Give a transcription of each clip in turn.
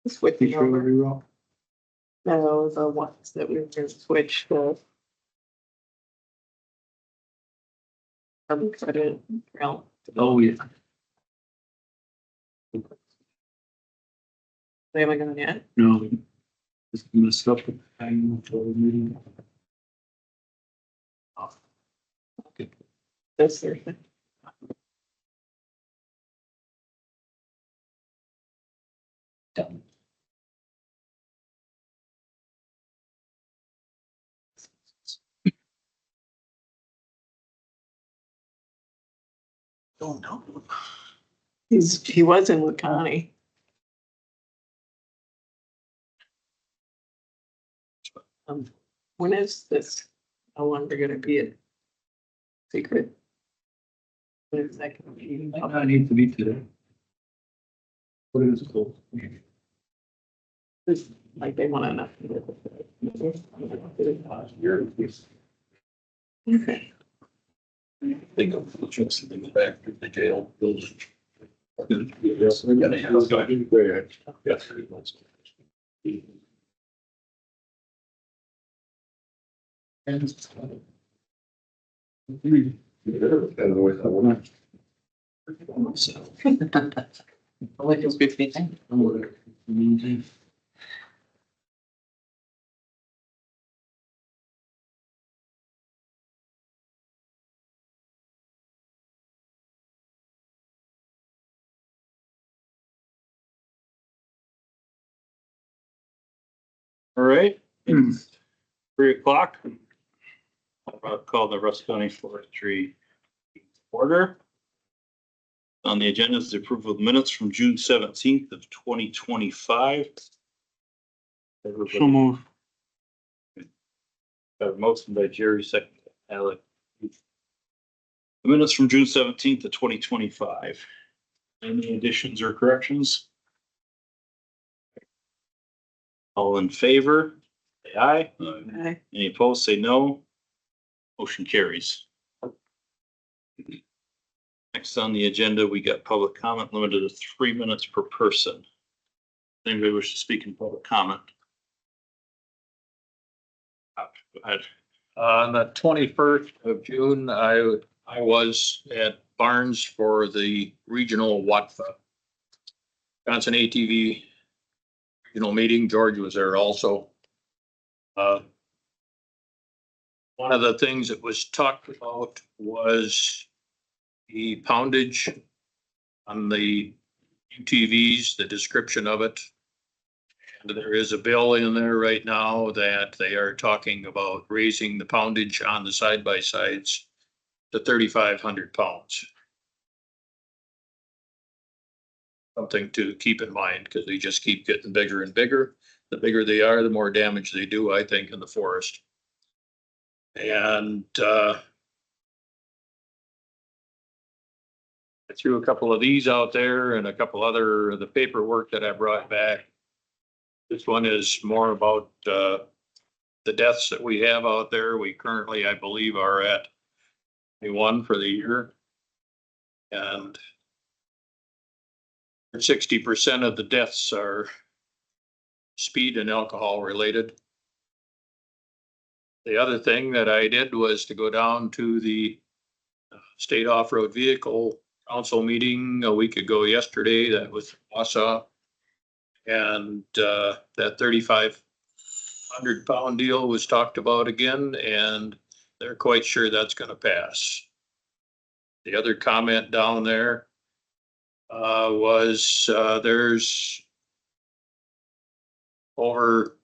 Switching over. No, the ones that we were gonna switch to. Carbon credit. Well, Oh, yeah. they haven't gone yet. No. Just messed up. Meeting. This Thursday. Done. Don't know. He was in Laconia. When is this no longer gonna be a secret? When is that gonna be? I need to be today. What is it called? Like they want enough. Okay. Think of the trucks in the back of the jail building. Yes, we're gonna have. Yes. So. Like it's 15. All right, it's 3:00. I'll call the Russ County Forestry order. On the agenda is the approval of minutes from June 17th of 2025. So move. Got a motion by Jerry, second by Alec. The minutes from June 17th of 2025. Any additions or corrections? All in favor, say aye. Okay. Any opposed, say no. Motion carries. Next on the agenda, we got public comment limited to 3 minutes per person. Anybody wish to speak in public comment? Go ahead. On the 21st of June, I was at Barnes for the regional WATFA Wisconsin ATV regional meeting. George was there also. One of the things that was talked about was the poundage on the UTVs, the description of it. And there is a bill in there right now that they are talking about raising the poundage on the side by sides to 3,500 pounds. Something to keep in mind because they just keep getting bigger and bigger. The bigger they are, the more damage they do, I think, in the forest. And I threw a couple of these out there and a couple other of the paperwork that I brought back. This one is more about the deaths that we have out there. We currently, I believe, are at 21 for the year. And 60% of the deaths are speed and alcohol related. The other thing that I did was to go down to the State Off-Road Vehicle Council meeting a week ago yesterday. That was Wausau. And that 3,500 pound deal was talked about again, and they're quite sure that's going to pass. The other comment down there was there's over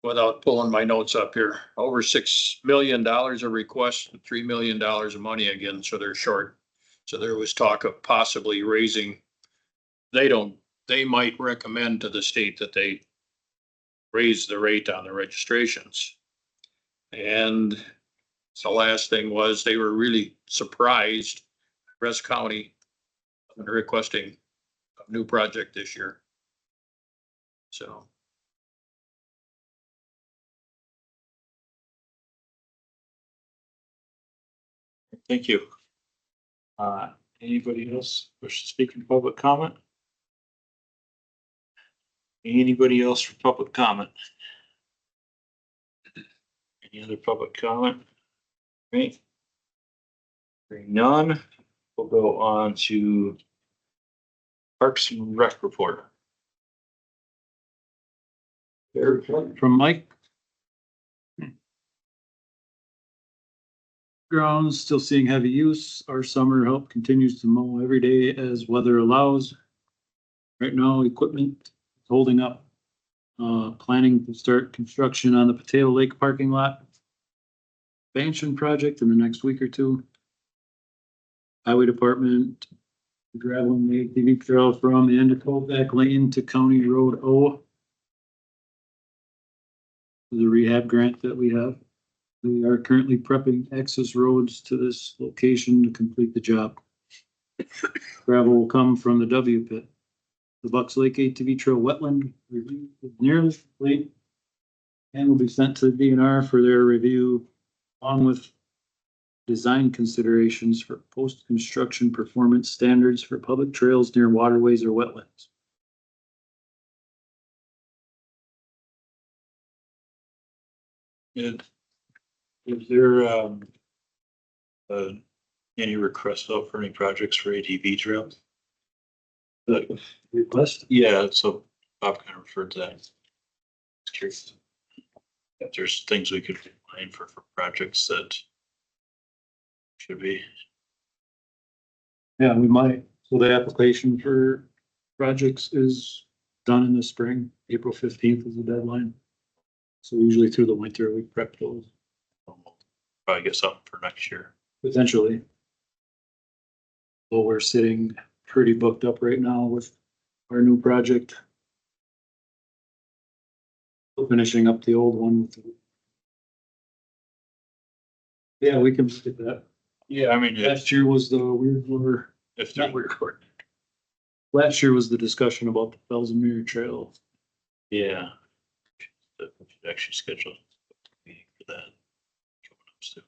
without pulling my notes up here, over $6 million of requests and $3 million of money again, so they're short. So there was talk of possibly raising, they might recommend to the state that they raise the rate on the registrations. And the last thing was they were really surprised, Russ County requesting a new project this year. So. Thank you. Anybody else wish to speak in public comment? Anybody else for public comment? Any other public comment? Right? Hearing none, we'll go on to Parks and Rec report. From Mike. Grounds still seeing heavy use. Our summer help continues to mow every day as weather allows. Right now, equipment is holding up. Planning to start construction on the Potato Lake parking lot expansion project in the next week or two. Highway Department graveling the ATV trail from the end of Colback Lane to County Road O. The rehab grant that we have. We are currently prepping access roads to this location to complete the job. Gravel will come from the W pit. The Bucks Lake ATV Trail wetland review is nearly complete and will be sent to the DNR for their review, along with design considerations for post-construction performance standards for public trails near waterways or wetlands. Is there, any requests out for any projects for ATV trails? Request? Yeah, so Bob kind of referred to that. Just curious. If there's things we could find for projects that should be, Yeah, we might. So the application for projects is done in the spring. April 15th is the deadline. So usually through the winter, we prep those probably get something for next year. potentially. So we're sitting pretty booked up right now with our new project. Still finishing up the old one. Yeah, we can look at that. Yeah, I mean, Last year was the weird, if they're, not weird. Last year was the discussion about the Fells and Mirror Trail. yeah. We should actually schedule a meeting for that. Coming up soon.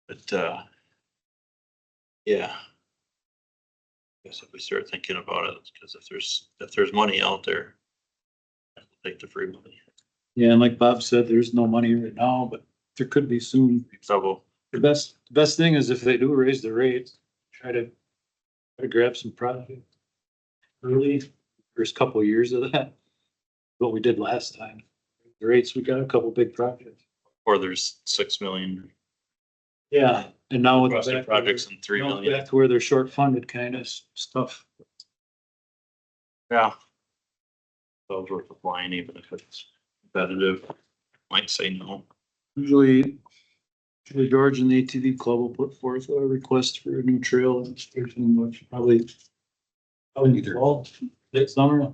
But, yeah. Guess if we start thinking about it, because if there's money out there, we'll take the free money. Yeah, and like Bob said, there's no money right now, but there could be soon. So, The best thing is if they do raise the rates, try to grab some profit early, first couple of years of that. What we did last time. The rates, we got a couple big projects. or there's 6 million Yeah, and now with requested back projects and 3 million. back to where they're short funded kind of stuff. Yeah. So it's worth applying even if it's competitive. Might say no. Usually George and the ATV club will put forth a request for a new trail and station, which probably fall, next summer.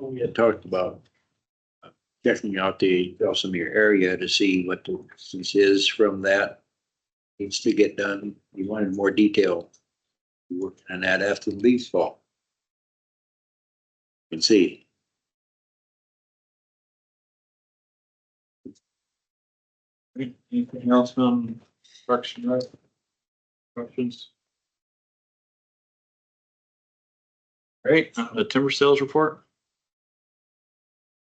We had talked about checking out the Elsamere area to see what the distance is from that. Needs to get done. You wanted more detail. We're working on that after the leaves fall. You can see. Anything else on Parks and Rec? Questions? All right, the timber sales report.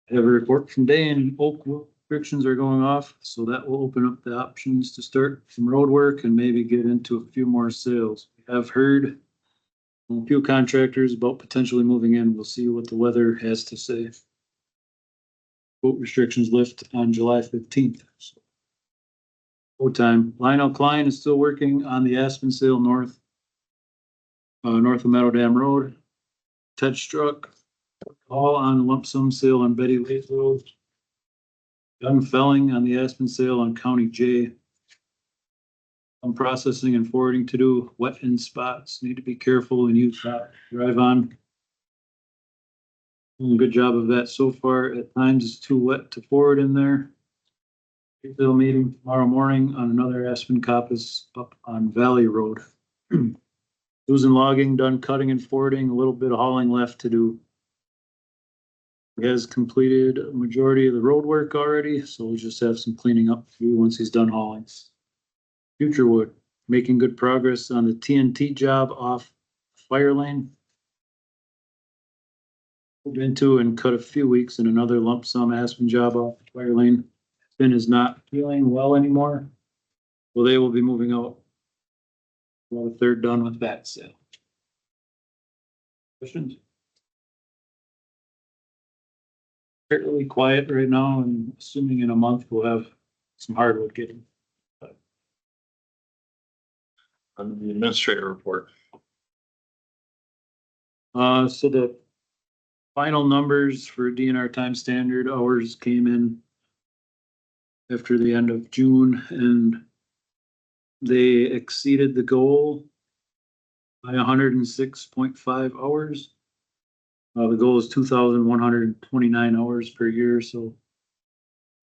I have a report from Dane. Oak restrictions are going off, so that will open up the options to start some road work and maybe get into a few more sales. We have heard from a few contractors about potentially moving in. We'll see what the weather has to say. Boat restrictions lift on July 15th. Boat time. Lionel Klein is still working on the Aspen sale north of Meadow Dam Road. Ted Struck all on lump sum sale on Betty Lake Road. Young Felling on the Aspen sale on County J. Some processing and forwarding to do. Wet in spots. Need to be careful and use that drive on. Doing a good job of that so far. At times it's too wet to forward in there. Bill meeting tomorrow morning on another Aspen coppice up on Valley Road. Susan logging, done cutting and forwarding, a little bit of hauling left to do. He has completed a majority of the road work already, so we'll just have some cleaning up to do once he's done hauling. Future Wood, making good progress on the TNT job off fire lane. Moved into and cut a few weeks in another lump sum Aspen job off the fire lane. Finn is not feeling well anymore. Well, they will be moving out. Well, they're done with that sale. Questions? Fairly quiet right now, and assuming in a month we'll have some hardwood getting. On the administrator report. So the final numbers for DNR time standard hours came in after the end of June, and they exceeded the goal by 106.5 hours. The goal is 2,129 hours per year, so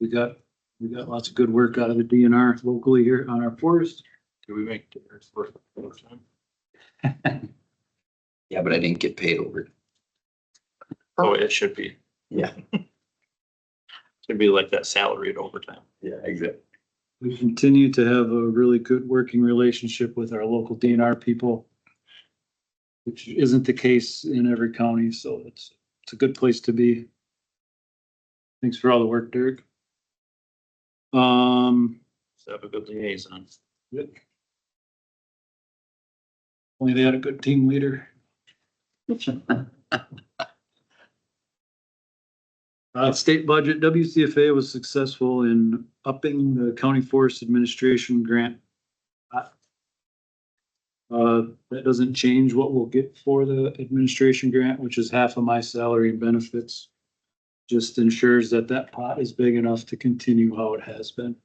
we got lots of good work out of the DNR locally here on our forest. Did we make the first time? Yeah, but I didn't get paid over it. Oh, it should be. Yeah. Should be like that salaried overtime. Yeah, exactly. We continue to have a really good working relationship with our local DNR people, which isn't the case in every county, so it's a good place to be. Thanks for all the work, Derek. So have a good liaison. Only they had a good team leader. State budget, WCFA was successful in upping the county forest administration grant. That doesn't change what we'll get for the administration grant, which is half of my salary and benefits. Just ensures that that pot is big enough to continue how it has been.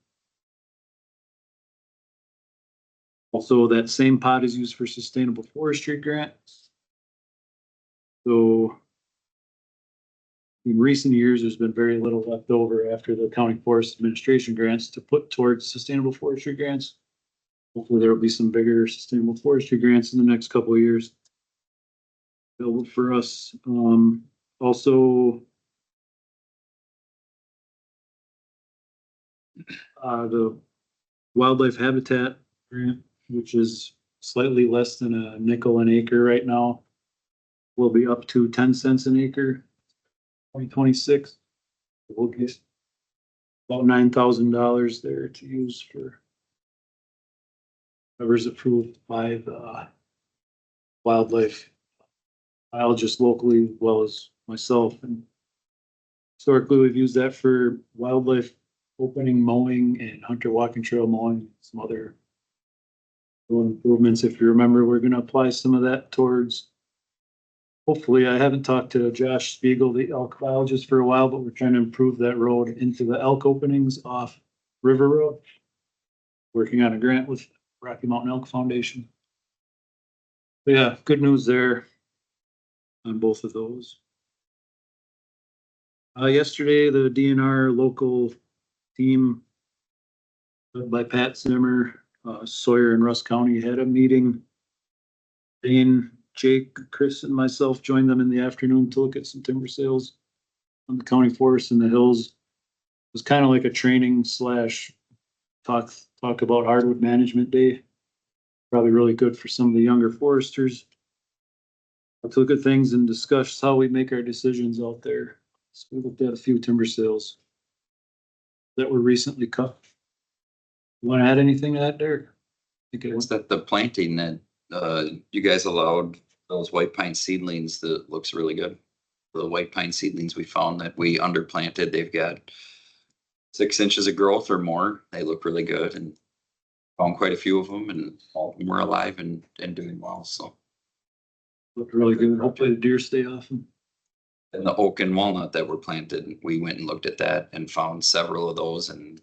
Also, that same pot is used for sustainable forestry grants. So in recent years, there's been very little left over after the county forest administration grants to put towards sustainable forestry grants. Hopefully there will be some bigger sustainable forestry grants in the next couple of years available for us. Also, the wildlife habitat grant, which is slightly less than a nickel an acre right now, will be up to 10 cents an acre, 2026. We'll get about $9,000 there to use for whoever's approved by the wildlife biologist locally, as well as myself. And historically, we've used that for wildlife opening mowing and hunter walking trail mowing, some other improvements. If you remember, we're going to apply some of that towards, hopefully, I haven't talked to Josh Spiegel, the elk biologist, for a while, but we're trying to improve that road into the elk openings off River Road. Working on a grant with Rocky Mountain Elk Foundation. But yeah, good news there on both of those. Yesterday, the DNR local team led by Pat Zimmer, Sawyer and Russ County had a meeting. Dane, Jake, Chris, and myself joined them in the afternoon to look at some timber sales on the county forest in the hills. It was kind of like a training slash talk about hardwood management day. Probably really good for some of the younger foresters. Let's look at things and discuss how we make our decisions out there. So we looked at a few timber sales that were recently cut. You want to add anything to that, Derek? It's that the planting that you guys allowed those white pine seedlings that looks really good. The white pine seedlings we found that we underplanted, they've got 6 inches of growth or more. They look really good and found quite a few of them, and all of them were alive and doing well. So Looked really good. Hopefully the deer stay off them. and the oak and walnut that were planted, we went and looked at that and found several of those, and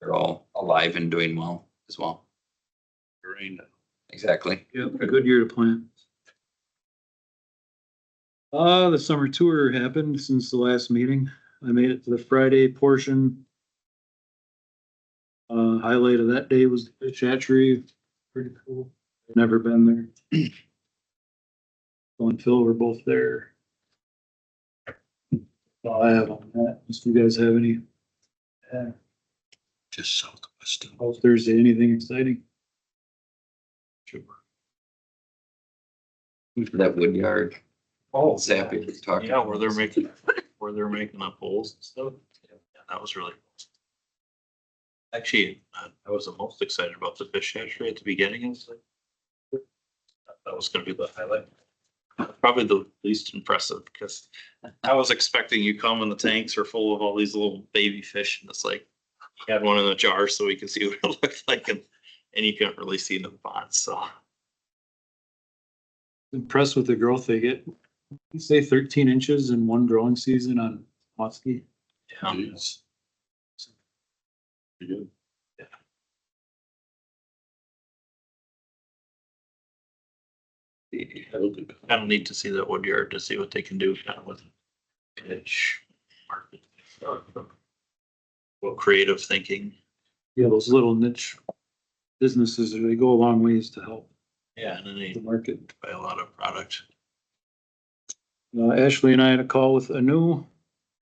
they're all alive and doing well as well. Great. Exactly. Yeah, a good year to plant. The summer tour happened since the last meeting. I made it to the Friday portion. Highlight of that day was the fish hatchery. Pretty cool. Never been there. Phil and Phil were both there. All I have on that. If you guys have any, Just southwest. Thursday, anything exciting? That wood yard. Oh, Zappy was talking. yeah, where they're making the poles and stuff. Yeah, that was really cool. Actually, I was the most excited about the fish hatchery at the beginning. I was like, that was gonna be the highlight. Probably the least impressive because I was expecting you come and the tanks are full of all these little baby fish and it's like, he had one in a jar so we could see what it looked like and you couldn't really see the pond, so. Impressed with the growth they get. You say 13 inches in one growing season on Watsky. Yeah. Jeez. Pretty good. I don't need to see that wood yard to see what they can do kind of with pitch market. Well, creative thinking. Yeah, those little niche businesses, they go a long ways to help Yeah, and then the they market. buy a lot of product. Ashley and I had a call with a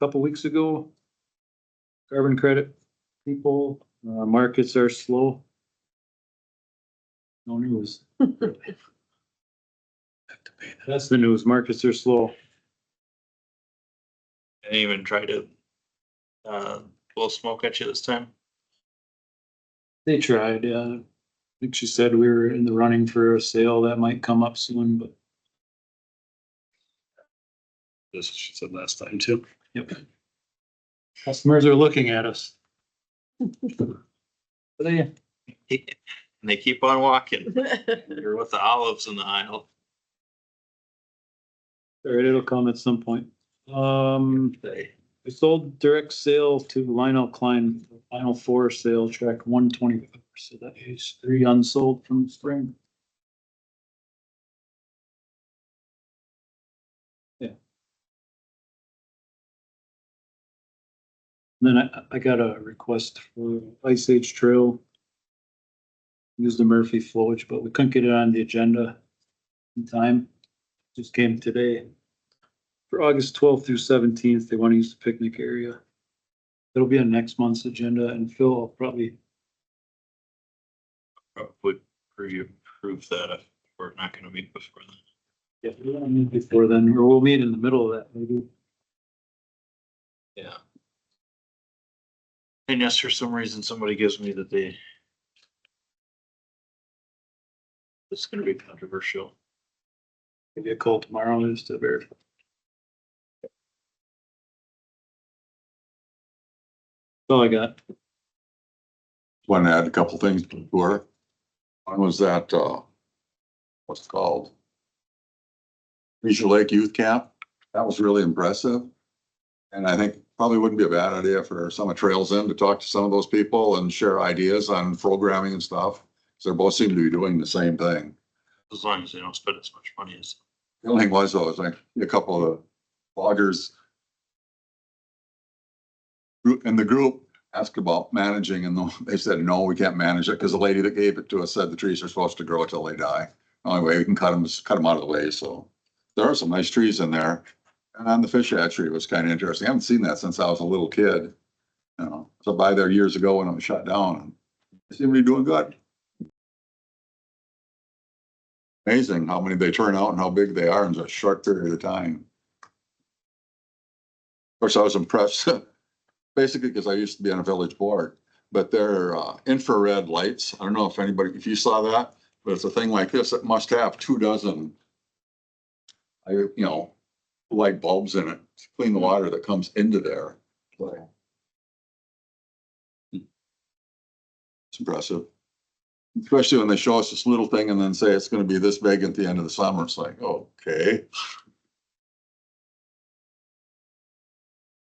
couple weeks ago. Carbon credit people, markets are slow. No news. That's the news. Markets are slow. I didn't even try to blow smoke at you this time. They tried, I think she said we were in the running for a sale that might come up soon, but. That's what she said last time too. Yep. Customers are looking at us. They, And they keep on walking. You're with the olives in the aisle. all right, it'll come at some point. They, We sold direct sale to Lionel Klein, final 4 sale track 124, so that is 3 unsold from the spring. Yeah. Then I got a request for Ice Age Trail. Use the Murphy flowage, but we couldn't get it on the agenda in time. Just came today. For August 12th through 17th, they want to use the picnic area. It'll be on next month's agenda, and Phil will probably, would prove that if we're not gonna meet before then. yeah, we won't meet before then, or we'll meet in the middle of that, maybe. Yeah. And yes, for some reason, somebody gives me that it's gonna be controversial. Maybe a call tomorrow just to verify. That's all I got. Want to add a couple things before. One was that, what's it called? Leisure Lake Youth Camp. That was really impressive. And I think probably wouldn't be a bad idea for some of Trails In to talk to some of those people and share ideas on programming and stuff. So they both seem to be doing the same thing. As long as they don't spend as much money as. The only thing was though, is like a couple of bloggers in the group asked about managing and they said, no, we can't manage it because the lady that gave it to us said the trees are supposed to grow till they die. Only way we can cut them is cut them out of the way. So there are some nice trees in there. And on the fish hatchery, it was kind of interesting. I haven't seen that since I was a little kid. You know, so by there years ago when it was shut down and they seem to be doing good. Amazing how many they turn out and how big they are in such a short period of time. Of course, I was impressed, basically because I used to be on a village board, but they're infrared lights. I don't know if you saw that, but it's a thing like this that must have 24, light bulbs in it to clean the water that comes into there. So, it's impressive. Especially when they show us this little thing and then say it's gonna be this big at the end of the summer. It's like, okay.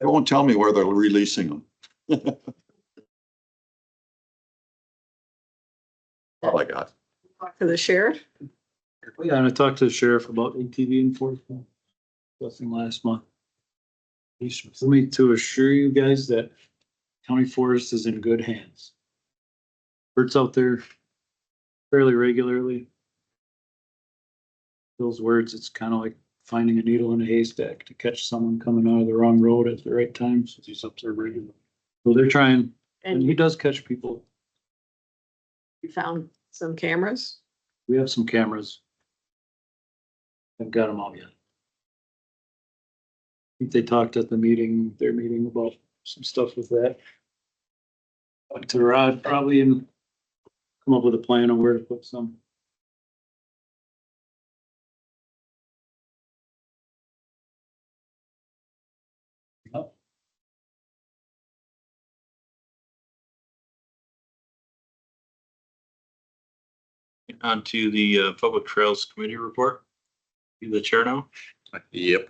They won't tell me where they're releasing them. All I got. Talk to the sheriff. Yeah, and I talked to the sheriff about ATV enforcement. Nothing last month. He's for me to assure you guys that county forest is in good hands. Birds out there fairly regularly. Those words, it's kind of like finding a needle in a haystack to catch someone coming out of the wrong road at the right time. So he's up there regularly. So they're trying, and And he does catch people. you found some cameras? We have some cameras. I've got them all yet. I think they talked at their meeting about some stuff with that. Talk to Rod probably and come up with a plan on where to put some. Yep. On to the Public Trails Committee report. You the chair now? Yep.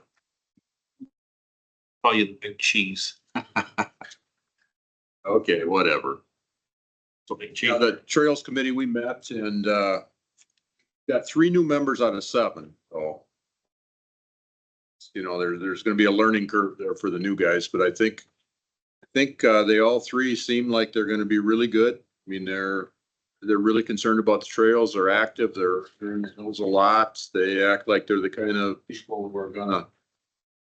Call you the big cheese. Okay, whatever. So big cheese. Yeah, the Trails Committee, we met and, got 3 new members out of 7, so. You know, there's gonna be a learning curve there for the new guys, but I think, they all 3 seem like they're gonna be really good. I mean, they're really concerned about the trails, they're active, they're in the hills a lot. They act like they're the kind of people who are gonna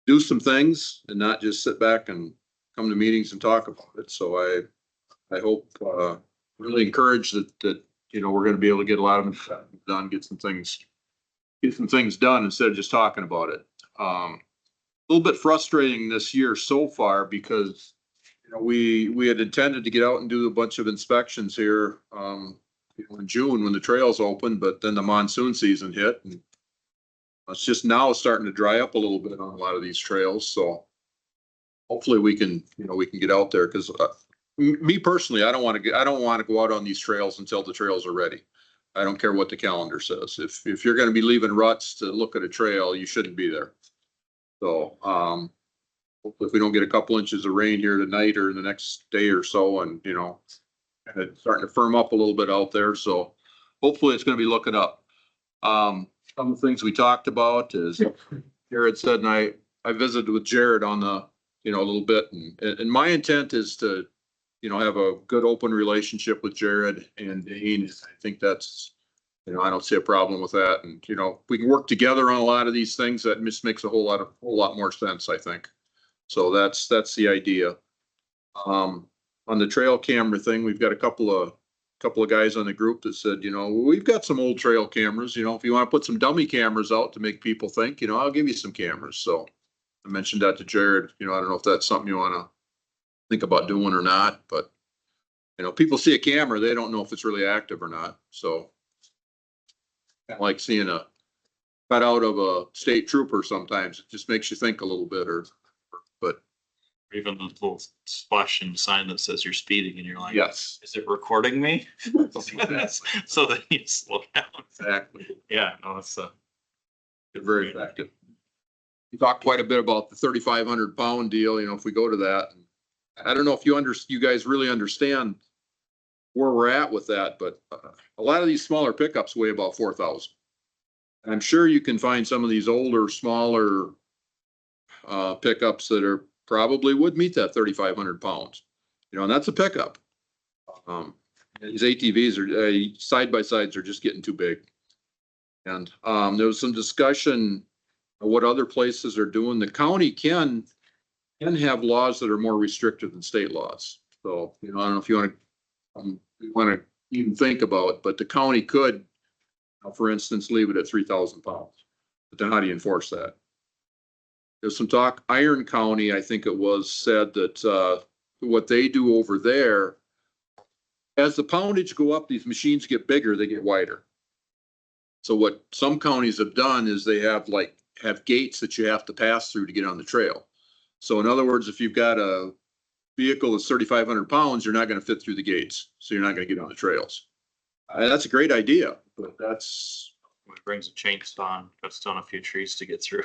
do some things and not just sit back and come to meetings and talk about it. So I hope, really encouraged that, you know, we're gonna be able to get a lot of them done, get some things done instead of just talking about it. A little bit frustrating this year so far because, you know, we had intended to get out and do a bunch of inspections here, you know, in June when the trails opened, but then the monsoon season hit and it's just now starting to dry up a little bit on a lot of these trails. So hopefully we can get out there because, me personally, I don't want to go out on these trails until the trails are ready. I don't care what the calendar says. If you're going to be leaving ruts to look at a trail, you shouldn't be there. So, hopefully if we don't get a couple inches of rain here tonight or the next day or so, and you know, and it's starting to firm up a little bit out there. So hopefully it's going to be looking up. Some of the things we talked about is Jared said, and I visited with Jared on a little bit, and my intent is to, you know, have a good open relationship with Jared and Dane. I think that's, you know, I don't see a problem with that. And, you know, we can work together on a lot of these things. That just makes a whole lot more sense, I think. So that's the idea. On the trail camera thing, we've got a couple of guys on the group that said, you know, we've got some old trail cameras, you know, if you want to put some dummy cameras out to make people think, you know, I'll give you some cameras. So I mentioned that to Jared. You know, I don't know if that's something you want to think about doing or not, but you know, people see a camera, they don't know if it's really active or not. So like seeing a cut out of a state trooper sometimes, it just makes you think a little bit but Even the little flashing sign that says you're speeding and you're like, yes, is it recording me? So then you slow down. exactly. Yeah, no, that's They're very effective. You talked quite a bit about the 3,500 pound deal, you know, if we go to that. I don't know if you guys really understand where we're at with that, but a lot of these smaller pickups weigh about 4,000. And I'm sure you can find some of these older, smaller pickups that probably would meet that 3,500 pounds. You know, and that's a pickup. These ATVs are side by sides are just getting too big. And there was some discussion of what other places are doing. The county can have laws that are more restrictive than state laws. So, you know, I don't know if you want to even think about, but the county could, for instance, leave it at 3,000 pounds. But then how do you enforce that? There's some talk, Iron County, I think it was, said that what they do over there, as the poundage go up, these machines get bigger, they get wider. So what some counties have done is they have gates that you have to pass through to get on the trail. So in other words, if you've got a vehicle that's 3,500 pounds, you're not going to fit through the gates. So you're not going to get on the trails. That's a great idea, but that's. it brings a chainsaw and cuts down a few trees to get through.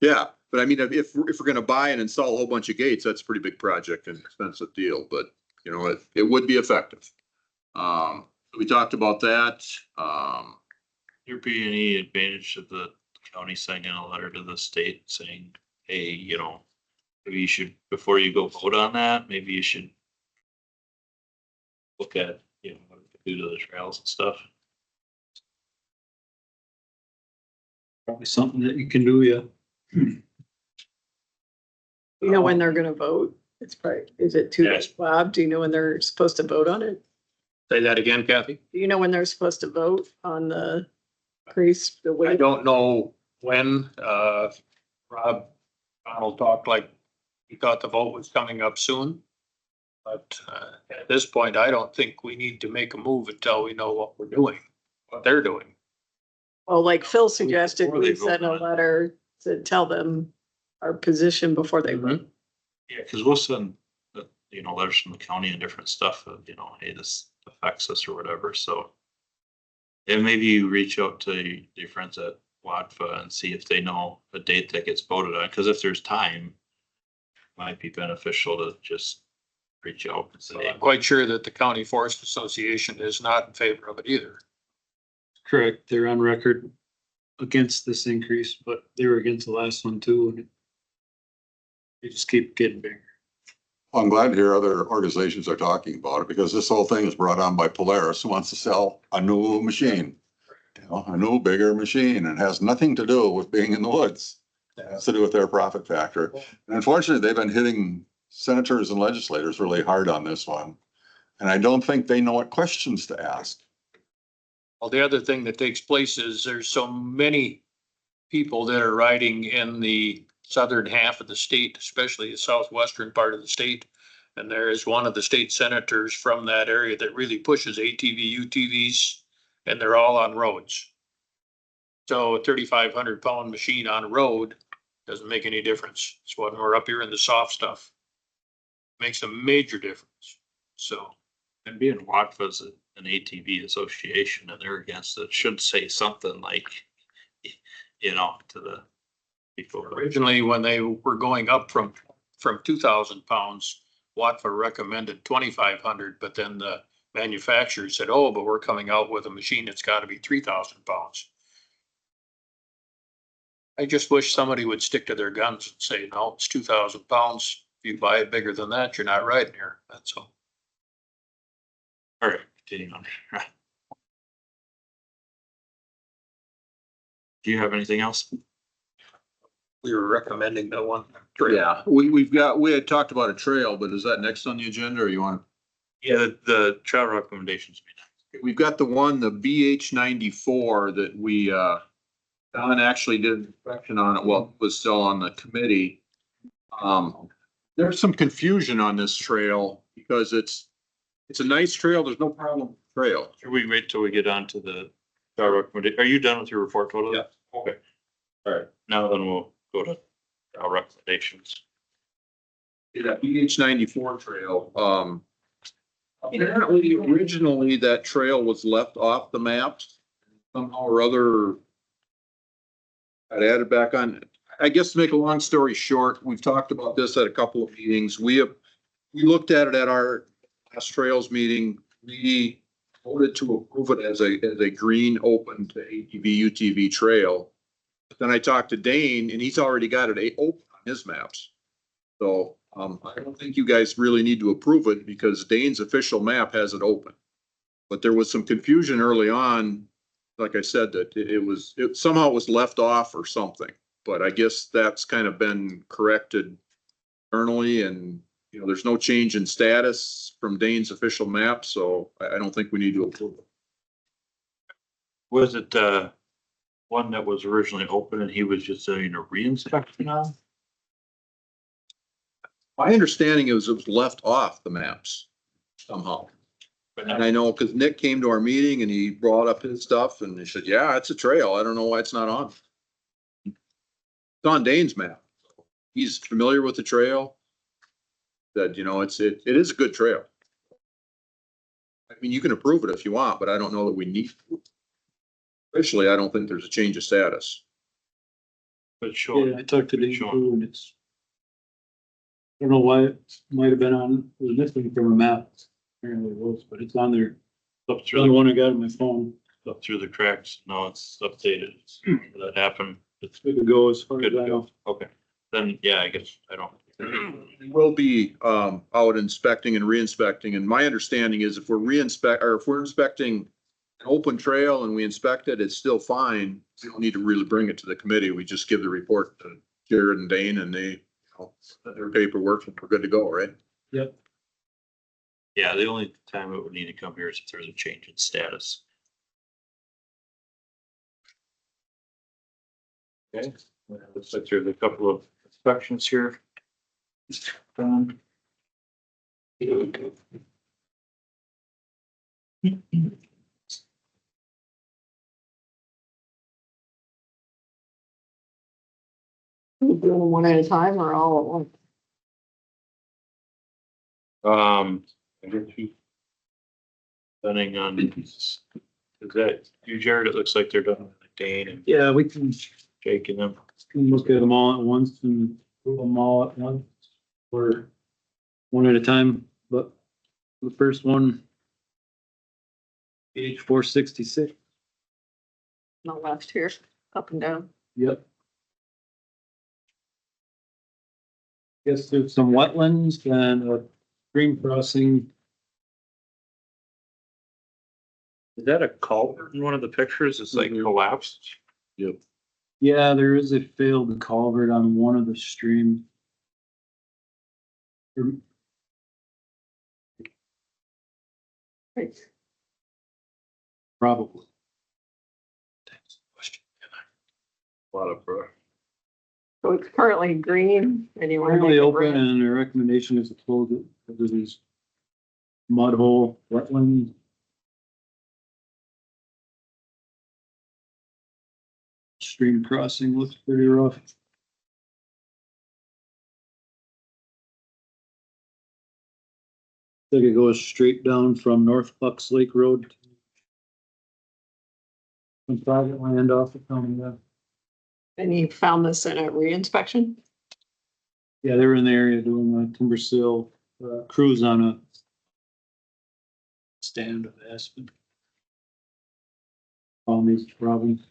Yeah, but I mean, if we're going to buy and install a whole bunch of gates, that's a pretty big project and expensive deal, but you know, it would be effective. We talked about that. There be any advantage of the county sending a letter to the state saying, hey, you know, maybe you should, before you go vote on that, maybe you should look at, you know, what to do to the trails and stuff. Probably something that you can do, yeah. You know when they're gonna vote? It's probably, is it too Yeah. late, Bob? Do you know when they're supposed to vote on it? Say that again, Kathy? Do you know when they're supposed to vote on the increase, the I weight? don't know when, Rob Donald talked like he thought the vote was coming up soon. But, at this point, I don't think we need to make a move until we know what we're doing, what they're doing. Well, like Phil suggested, Before they we send a vote on it. letter to tell them our position before they vote. Yeah, cause we'll send, letters from the county and different stuff of, hey, this affects us or whatever, so. And maybe you reach out to your friends at WADFA and see if they know a date that gets voted on, cause if there's time. Might be beneficial to just reach out and say, I'm quite sure that the County Forest Association is not in favor of it either. Correct, they're on record against this increase, but they were against the last one too. And they just keep getting bigger. I'm glad to hear other organizations are talking about it because this whole thing is brought on by Polaris, who wants to sell a new machine. A new, bigger machine, and has nothing to do with being in the woods. It has to do with their profit factor. And unfortunately, they've been hitting senators and legislators really hard on this one. And I don't think they know what questions to ask. Well, the other thing that takes place is there's so many people that are riding in the southern half of the state, especially the southwestern part of the state. And there is one of the state senators from that area that really pushes ATV, UTVs, and they're all on roads. So a 3,500 pound machine on a road doesn't make any difference. It's when we're up here in the soft stuff. Makes a major difference. So. and being WADFA's an ATV association and they're against it, should say something like, to the people. Originally, when they were going up from 2,000 pounds, Watfa recommended 2,500, but then the manufacturer said, oh, but we're coming out with a machine that's gotta be 3,000 pounds. I just wish somebody would stick to their guns and say, no, it's 2,000 pounds. If you buy it bigger than that, you're not riding here. That's all. All right, continuing on. Do you have anything else? We were recommending that one. Yeah, we had talked about a trail, but is that next on the agenda or you want? Yeah, the travel recommendations. We've got the one, the BH 94 that we, Don actually did an inspection on it, well, it was still on the committee. There's some confusion on this trail because it's a nice trail. There's no problem with the trail. Should we wait till we get on to the travel recommendation? Are you done with your report total? Yeah. Okay. All right, now then we'll go to travel recommendations. That BH 94 trail, apparently originally that trail was left off the maps somehow or other. I'd added back on, I guess to make a long story short, we've talked about this at a couple of meetings. We looked at it at our last trails meeting. We voted to approve it as a green open to ATV, UTV trail. But then I talked to Dane and he's already got it open on his maps. So I don't think you guys really need to approve it because Dane's official map has it open. But there was some confusion early on. Like I said, that it somehow was left off or something, but I guess that's kind of been corrected internally and, there's no change in status from Dane's official map, so I don't think we need to approve it. Was it, one that was originally open and he was just doing a reinspection on? My understanding is it was left off the maps somehow. And I know because Nick came to our meeting and he brought up his stuff and he said, yeah, it's a trail. I don't know why it's not on. It's on Dane's map. He's familiar with the trail. That, it is a good trail. I mean, you can approve it if you want, but I don't know that we need to. Officially, I don't think there's a change of status. But sure. Yeah, I talked to Dave Sure. too, and I don't know why it might have been on, it was missing from a map. Apparently it was, but it's on there. Up The only through, one I got on my phone. up through the cracks. No, it's updated. That happened. It's Good to go as far good as I to know. go. Okay. Then, yeah, I guess I don't. We will be out inspecting and re-inspecting, and my understanding is if we're inspecting an open trail and we inspect it, it's still fine. We don't need to really bring it to the committee. We just give the report to Jared and Dane and they, their paperwork and we're good to go, right? Yep. Yeah, the only time it would need to come here is if there's a change in status. Okay, looks like there's a couple of inspections here. Done. We doing them one at a time or all at once? I guess you. Depending on, is that you, Jared? It looks like they're done with Dane and Yeah, we can Jake and them. look at them all at once and do them all at once or one at a time, but the first one, page 466. On the left here, up and down. Yep. Guess there's some wetlands and a stream crossing. Is that a culvert in one of the pictures? It's like collapsed. Yep. Yeah, there is a failed culvert on one of the streams. Right. Probably. A lot of, So it's currently green and you want to make Currently it open red. and the recommendation is to close it because of these mud hole wetlands. Stream crossing looks pretty rough. Like it goes straight down from North Bucks Lake Road. Some private land off the county, yeah. And you found this in a re-inspection? Yeah, they were in the area doing a timber seal cruise on a stand of aspen. On these problems.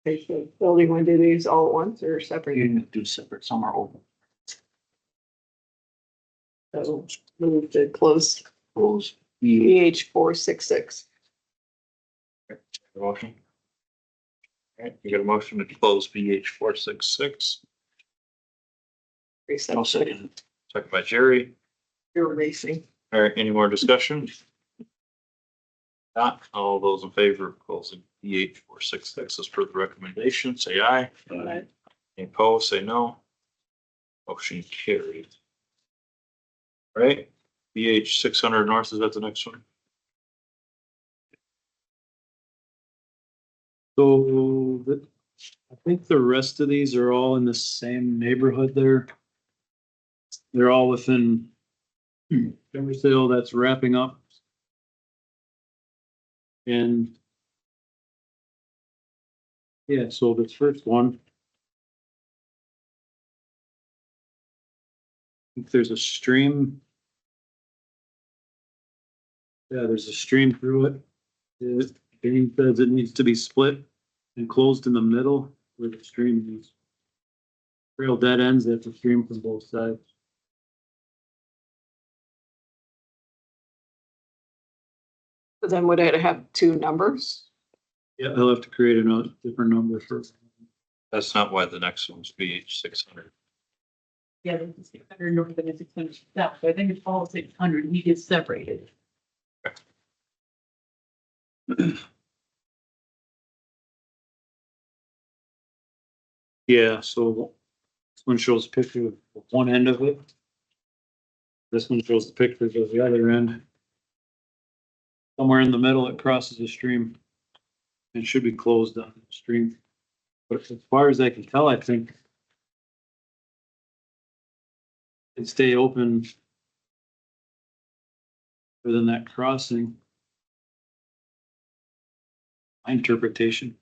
Okay, so Bill, do you want to do these all at once or separate? You can do separate, some are open. So move to close BH 466. motion. All right, you got a motion to close BH 466, I'll second. second by Jerry. You're racing. All right, any more discussion? Not all those in favor of closing BH 466 as per the recommendation, say aye. Right. Any opposed, say no. Motion carried. All right, BH 600 north, is that the next one? So I think the rest of these are all in the same neighborhood there. They're all within timber sale that's wrapping up. And yeah, so this first one. I think there's a stream. Yeah, there's a stream through it. Dane says it needs to be split and closed in the middle where the stream is. Real dead ends at the stream from both sides. But then would it have two numbers? Yeah, they'll have to create a different number for. That's not why the next one's BH 600. Yeah, there's a 600 north and a 600 south, so I think it's all 600, he gets separated. Yeah, so this one shows a picture of one end of it. This one shows the pictures of the other end. Somewhere in the middle, it crosses the stream. And should be closed on the stream. But as far as I can tell, I think it stay open other than that crossing. My interpretation.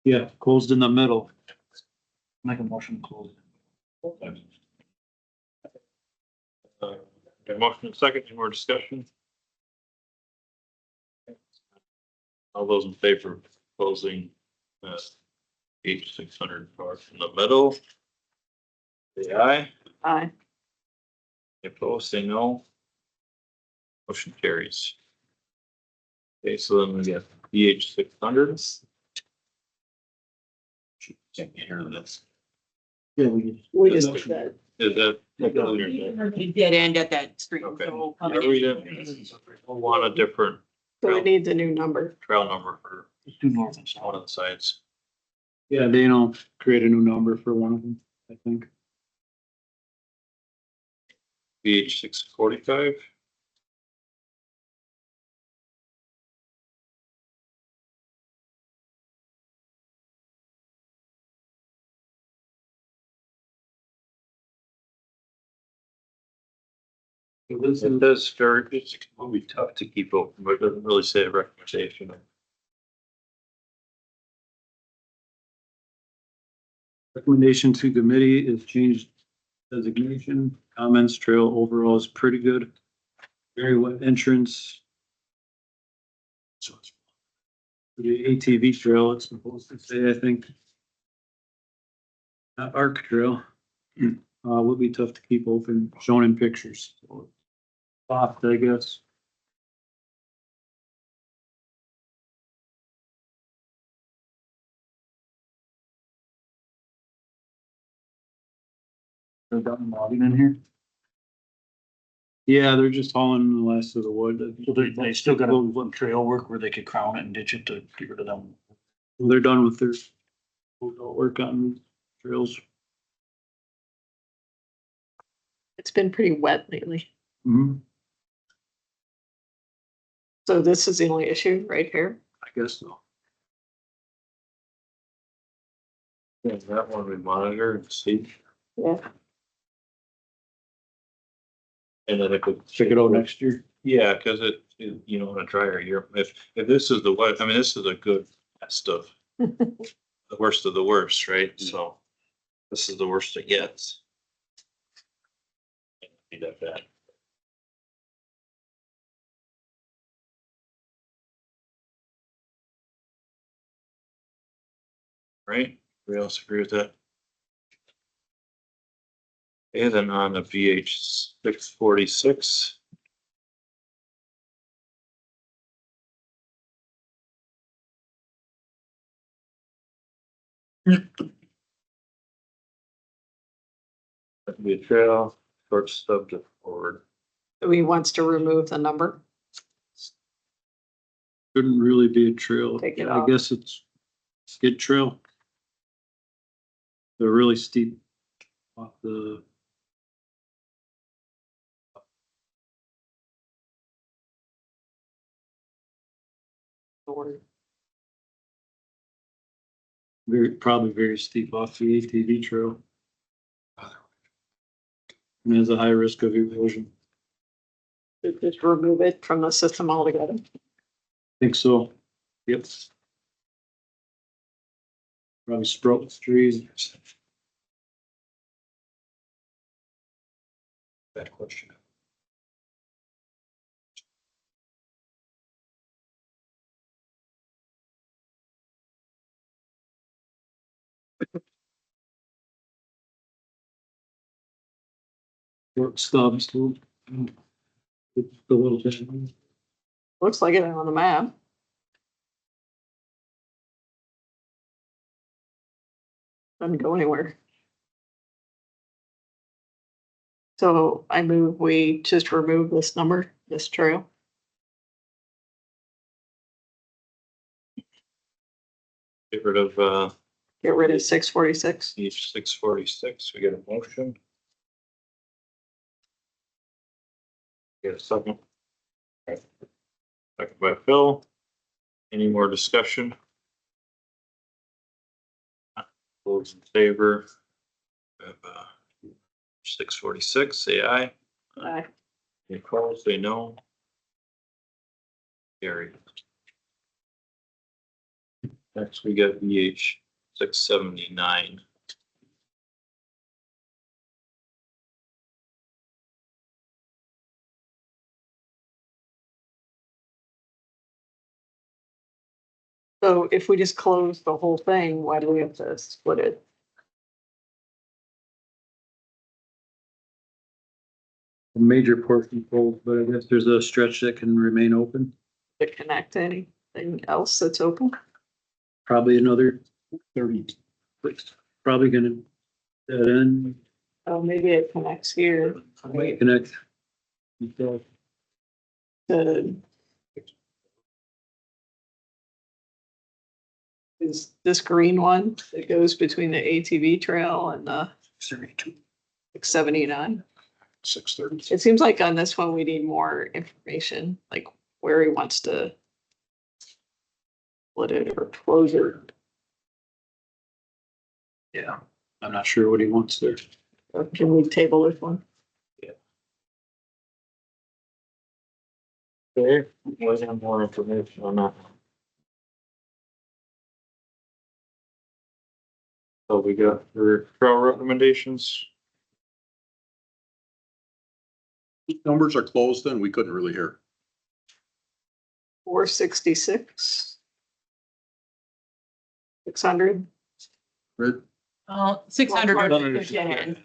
Yeah, closed in the middle. Make a motion to close. Got a motion and second, any more discussion? All those in favor of closing BH 600 north in the middle? Say aye. Aye. Any opposed, say no. Motion carries. Okay, so then we got BH 600. Yeah, We just did that. Is that? A dead end at that street. Okay. so- Yeah, we didn't want a different So it needs a new number. trail number for Two north and one of the sides. Yeah, Dana create a new number for one of them, I think. BH 645. It does start, it's gonna be tough to keep open, but it doesn't really say a recommendation. Recommendation to committee is changed designation. Comments trail overall is pretty good. Very wet entrance. So it's the ATV trail, it's supposed to say, I think. Arc trail, will be tough to keep open, shown in pictures. So, soft, I guess. They're done logging in here? Yeah, they're just hauling the last of the wood. So they still got a little trail work where they could crown it and ditch it to get rid of them. They're done with their work on trails. It's been pretty wet lately. Mhm, So this is the only issue right here. I guess so. Yeah, that one we monitor and see. Yeah. And then it could. Check it out next year. Yeah, cause you know, in a drier year, if this is the wet, I mean, this is a good best of. The worst of the worst, right? So this is the worst it gets. Be that bad. Right? Everybody else agree with that? And then on the VH 646. That'd be a trail, short stub to forward. So he wants to remove the number. Shouldn't really be a trail. Take it I off. guess it's skid trail. They're really steep off the. Probably very steep off the ATV trail. And has a high risk of erosion. Just remove it from the system altogether. Think so. Yep. Probably sprout with trees. Bad question. Short stubs too. It's a little bit. Looks like it on the map. Doesn't go anywhere. So I move we just remove this number, this trail. Get rid of Get rid of 646. VH 646. We get a motion. Get a second. Second by Phil. Any more discussion? Those in favor of 646, say aye. Aye. Any opposed, say no. Carried. Next, we got VH 679. So if we just close the whole thing, why do we have to split it? A major portion full, but I guess there's a stretch that can remain open. To connect to anything else that's open? Probably another 30 It's probably gonna, dead end, Oh, maybe it connects here connect. to. Is this green one that goes between the ATV trail and the 679? 6:30. It seems like on this one, we need more information, like where he wants to split it or close it. Yeah, I'm not sure what he wants there. Or can we table this one? Okay, let's have more information on that. So we got for trail recommendations. Numbers are closed then, we couldn't really hear. 466. 600. Rid, 600 are Well, the dead end.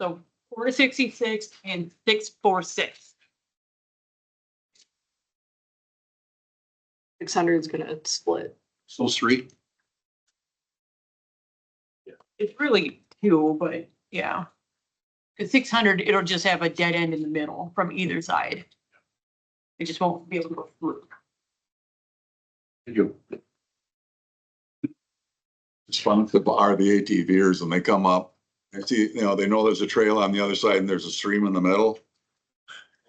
So 466 and 646. 600 is gonna split. so street, It's really two, but yeah. Cause 600, it'll just have a dead end in the middle from either side. It just won't be able to go through. you. It's fun if the are the ATVers and they come up, they see, you know, they know there's a trail on the other side and there's a stream in the middle.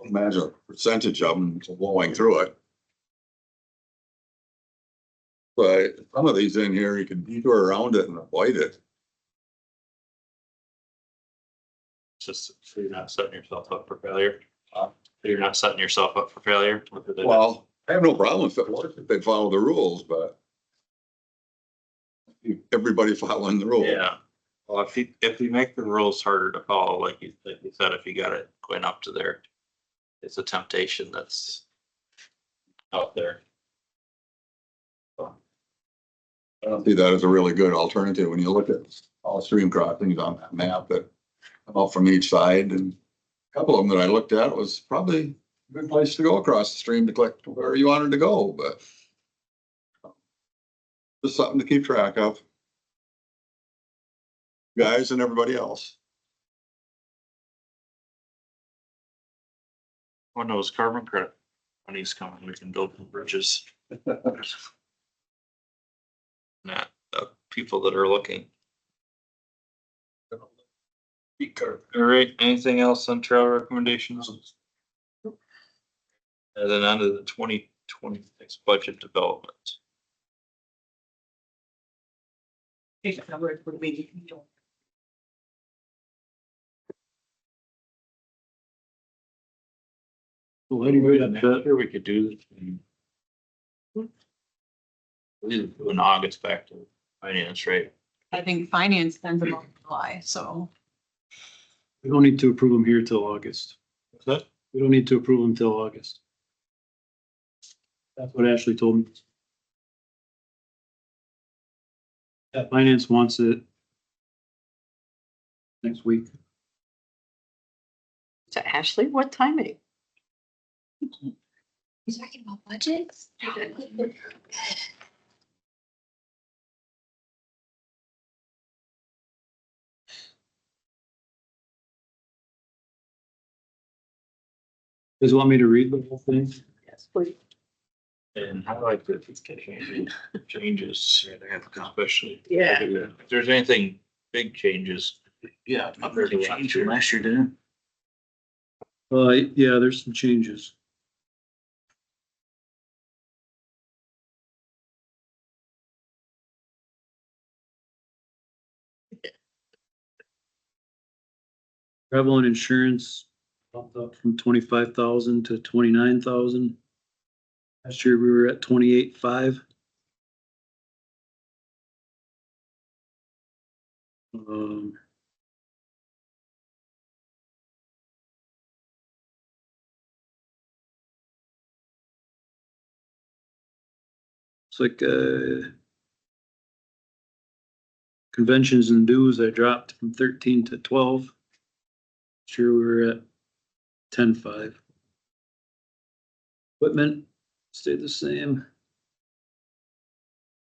Imagine a percentage of them blowing through it. But some of these in here, you can detour around it and avoid it. Just so you're not setting yourself up for failure. So you're not setting yourself up for failure. Well, I have no problem if it works, if they follow the rules, but everybody following the rules. Yeah. Well, if you make the rules harder to follow, like you said, if you got it going up to there, it's a temptation that's out there. I don't see that as a really good alternative when you look at all stream crossings on that map that come up from each side, and a couple of them that I looked at was probably a good place to go across the stream to collect where you wanted to go, but just something to keep track of. Guys and everybody else. When those carbon credit money's coming, we can build some bridges. Not the people that are looking. All right, anything else on trail recommendations? And then on to the 2026 budget development. Take that number for the meeting. Well, anyway, Sure, we could do this. We did do in August back to finance, right? I think finance ends about July, so. we don't need to approve them here till August. What's that? We don't need to approve them till August. That's what Ashley told me. Yeah, finance wants it next week. To Ashley, what timing? You talking about budgets? Does want me to read the whole thing? Yes, please. And highlight the changes, especially. Yeah. If there's anything big changes. Yeah, not very change from last year, didn't Yeah, there's some changes. Travel and insurance bumped up from 25,000 to 29,000. Last year we were at 28,500. It's like, conventions and dues, I dropped from 13 to 12. Sure, we were at 10,500. Equipment stayed the same.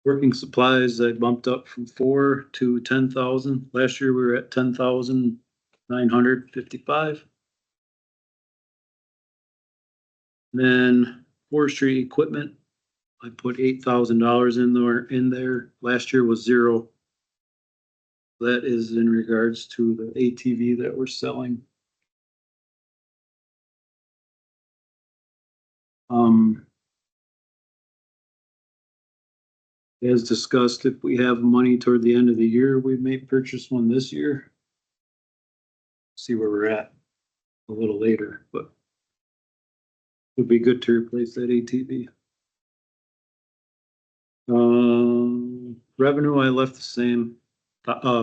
Working supplies, I bumped up from 4 to 10,000. Last year we were at 10,955. Then forestry equipment, I put $8,000 in there. Last year was 0. That is in regards to the ATV that we're selling. As discussed, if we have money toward the end of the year, we may purchase one this year. See where we're at a little later, but it'd be good to replace that ATV. Revenue, I left the same,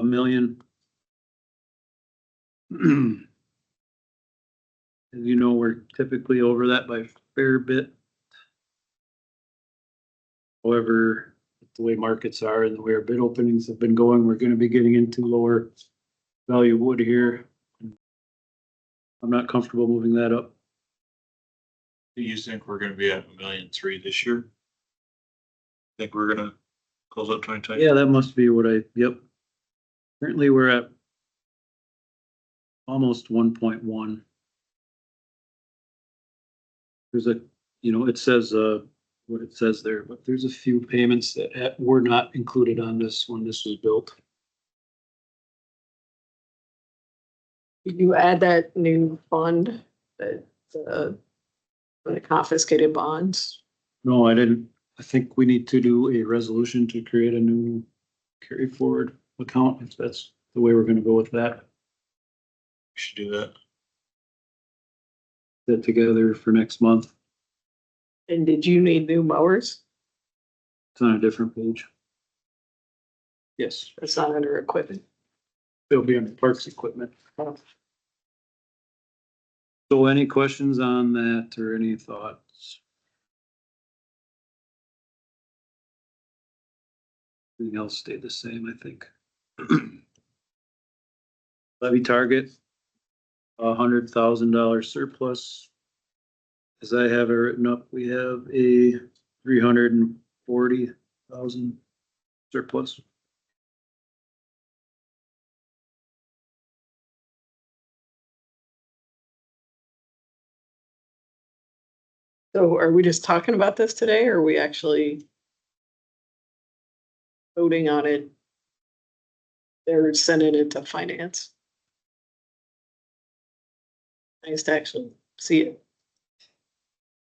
million. As you know, we're typically over that by a fair bit. However, the way markets are and the way our bid openings have been going, we're gonna be getting into lower value wood here. I'm not comfortable moving that up. Do you think we're gonna be at 1,300,000 this year? Think we're gonna close out 2020? Yeah, that must be what yep. Currently, we're at almost 1.1. There's it says, what it says there, but there's a few payments that were not included on this when this was built. Did you add that new fund that, for the confiscated bonds? No, I didn't. I think we need to do a resolution to create a new carry forward account, if that's the way we're gonna go with that. We should do that. That together for next month. And did you need new mowers? It's on a different page. Yes, That's not under equipment. it'll be under parks equipment. Oh. So any questions on that or any thoughts? Everything else stayed the same, I think. Levy target, $100,000 surplus. As I have it written up, we have a 340,000 surplus. So are we just talking about this today, or are we actually voting on it? They're sending it to finance. Nice to actually see it.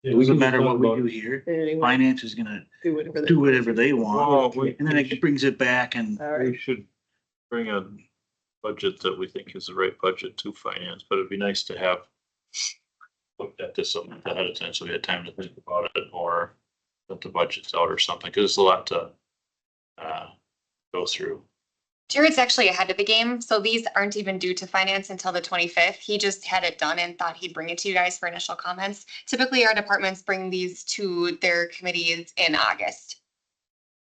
It doesn't matter what we do here. Anyway, Finance is gonna do whatever they. do whatever they want, Well, and then it brings it back and All we right, should bring a budget that we think is the right budget to finance, but it'd be nice to have looked at this ahead of time, so we had time to think about it, or that the budget's out or something, because it's a lot to go through. Jared's actually ahead of the game, so these aren't even due to finance until the 25th. He just had it done and thought he'd bring it to you guys for initial comments. Typically, our departments bring these to their committees in August.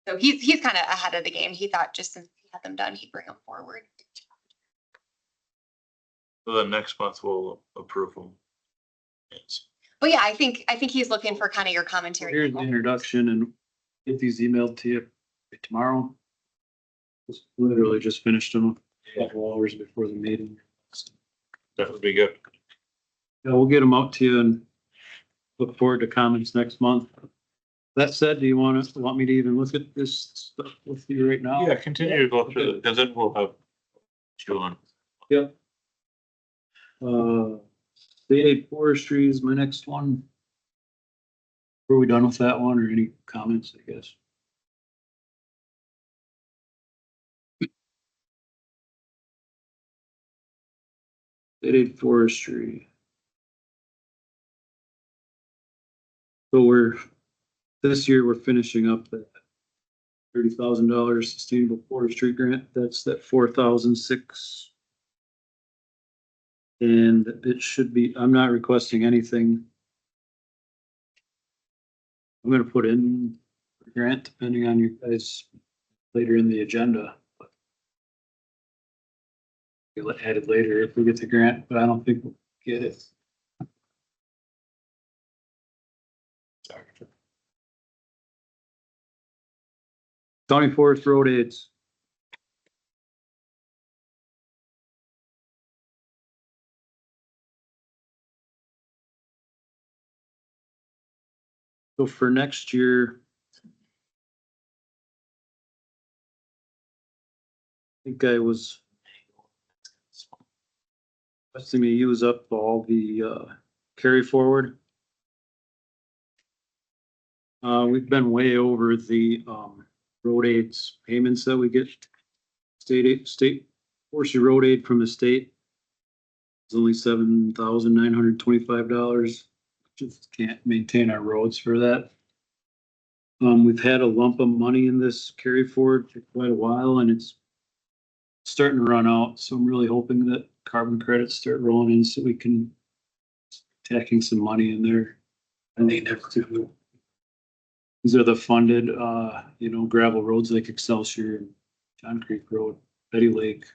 So he's kind of ahead of the game. He thought just since he had them done, he'd bring them forward. So then next month we'll approve them. Yes. But yeah, I think he's looking for kind of your commentary. Here's the introduction and get these emailed to you tomorrow. Literally just finished them a couple hours before the meeting. That would be good. Yeah, we'll get them out to you and look forward to comments next month. That said, do you want me to even look at this stuff with you right now? Yeah, continue to go through it, because then we'll have you on. Yep. State aid forestry is my next one. Were we done with that one or any comments, I guess? State aid forestry. So this year we're finishing up that $30,000 sustainable forestry grant. That's that 4,006. And it should be, I'm not requesting anything. I'm gonna put in the grant depending on you guys later in the agenda. We'll add it later if we get the grant, but I don't think we'll get it. County Forest Road aids. So for next year. I think I was. Estimating to use up all the carry forward. We've been way over the road aids payments that we get. State Forestry road aid from the state. It's only $7,925. Just can't maintain our roads for that. We've had a lump of money in this carry forward for quite a while and it's starting to run out. So I'm really hoping that carbon credits start rolling in so we can tacking some money in there. And they never do. These are the funded, gravel roads like Excelsior, John Creek Road, Betty Lake,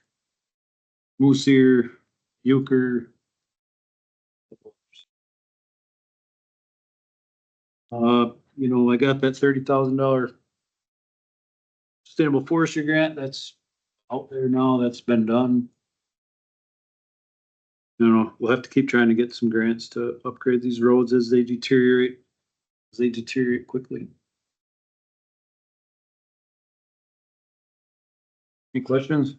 Moose Ear, Euchre. I got that $30,000 sustainable forestry grant that's out there now. That's been done. We'll have to keep trying to get some grants to upgrade these roads as they deteriorate quickly. Any questions?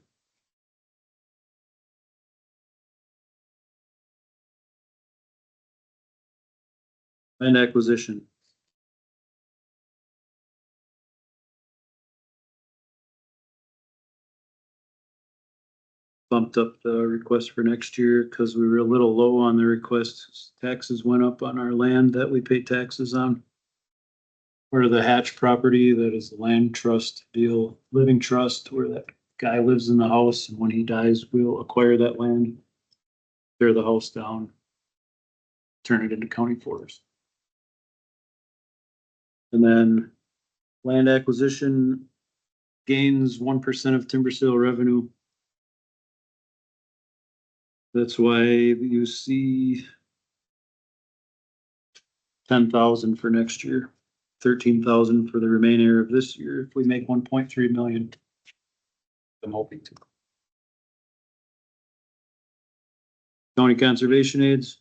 Land acquisition. Bumped up the request for next year because we were a little low on the request. Taxes went up on our land that we pay taxes on. Where the Hatch property, that is the land trust deal, living trust, where that guy lives in the house and when he dies, we'll acquire that land, tear the house down, turn it into county forest. And then land acquisition gains 1% of timber sale revenue. That's why you see 10,000 for next year, 13,000 for the remainder of this year. If we make 1.3 million, I'm hoping to. County conservation aids.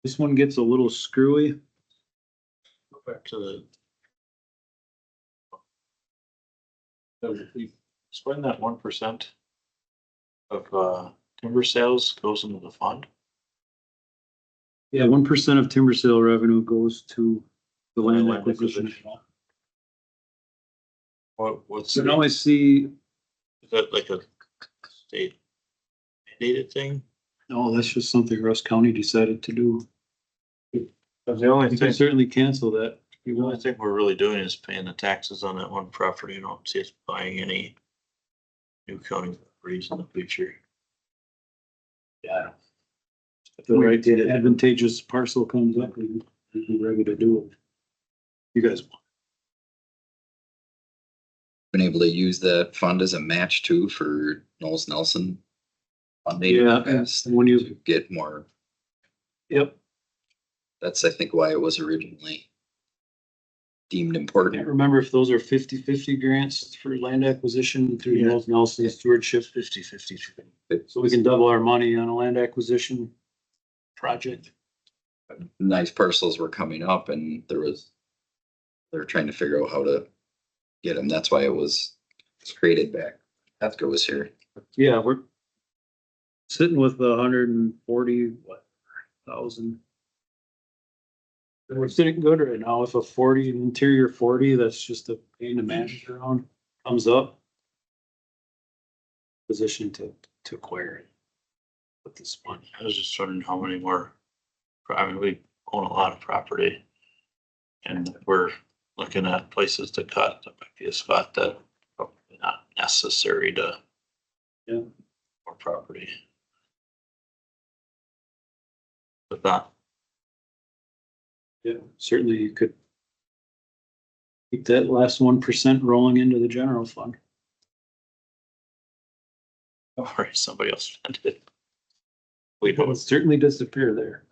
This one gets a little screwy. Go back to explain that 1% of timber sales goes into the fund. Yeah, 1% of timber sale revenue goes to the land Land acquisition. acquisition. What's So now I see, is that like a state mandated thing? oh, that's just something Russ County decided to do. Because the only You can certainly cancel that. the only thing we're really doing is paying the taxes on that one property. I don't see us buying any new county properties in the future. Yeah. If the right advantageous parcel comes up, we'd be ready to do it. You guys. Been able to use that fund as a match too for Knowles Nelson funding. in the Yeah, past and when you, to get more. yep, That's, I think, why it was originally deemed I can't important. remember if those are 50-50 grants for land acquisition through Yeah. Knowles Nelson stewardship. 50-50. So we can double our money on a land acquisition project. Nice parcels were coming up and they were trying to figure out how to get them. That's why it was created back after it was here. Yeah, we're sitting with 140,000. And we're sitting good right now with a 40 interior 40. That's just a pain to manage around. Comes up. Position to acquire it with this one. I was just wondering how many more. I mean, we own a lot of property. And we're looking at places to cut. That might be a spot that probably not necessary to. Yeah. More property. But not. Yeah, certainly you could keep that last 1% rolling into the general fund. Or somebody else spent it. We It would don't. certainly disappear there.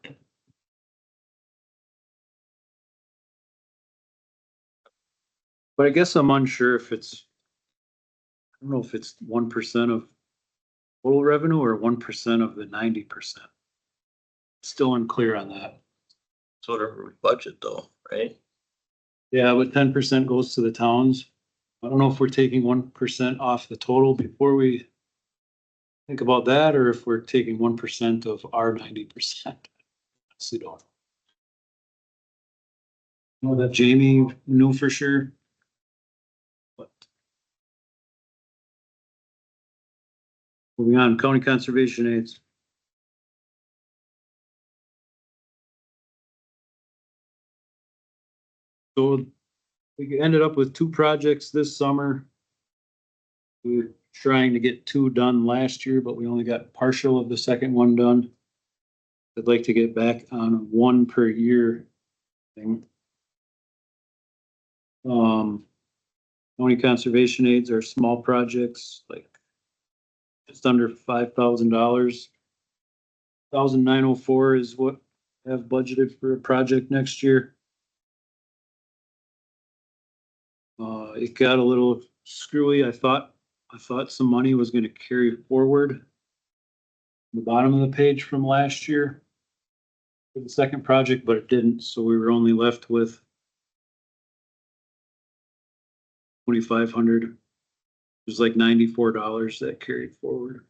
But I guess I'm unsure if it's, I don't know if it's 1% of total revenue or 1% of the 90%. Still unclear on that. Sort of budget though, right? Yeah, but 10% goes to the towns. I don't know if we're taking 1% off the total before we think about that, or if we're taking 1% of our 90%. Honestly don't know that Jamie knew for sure. But moving on, county conservation aids. So we ended up with 2 projects this summer. We were trying to get 2 done last year, but we only got partial of the second one done. I'd like to get back on a 1 per year thing. County conservation aids are small projects, like just under $5,000. 1,904 is what I have budgeted for a project next year. It got a little screwy. I thought some money was gonna carry forward the bottom of the page from last year for the second project, but it didn't, so we were only left with 2,500. It was like $94 that carried forward.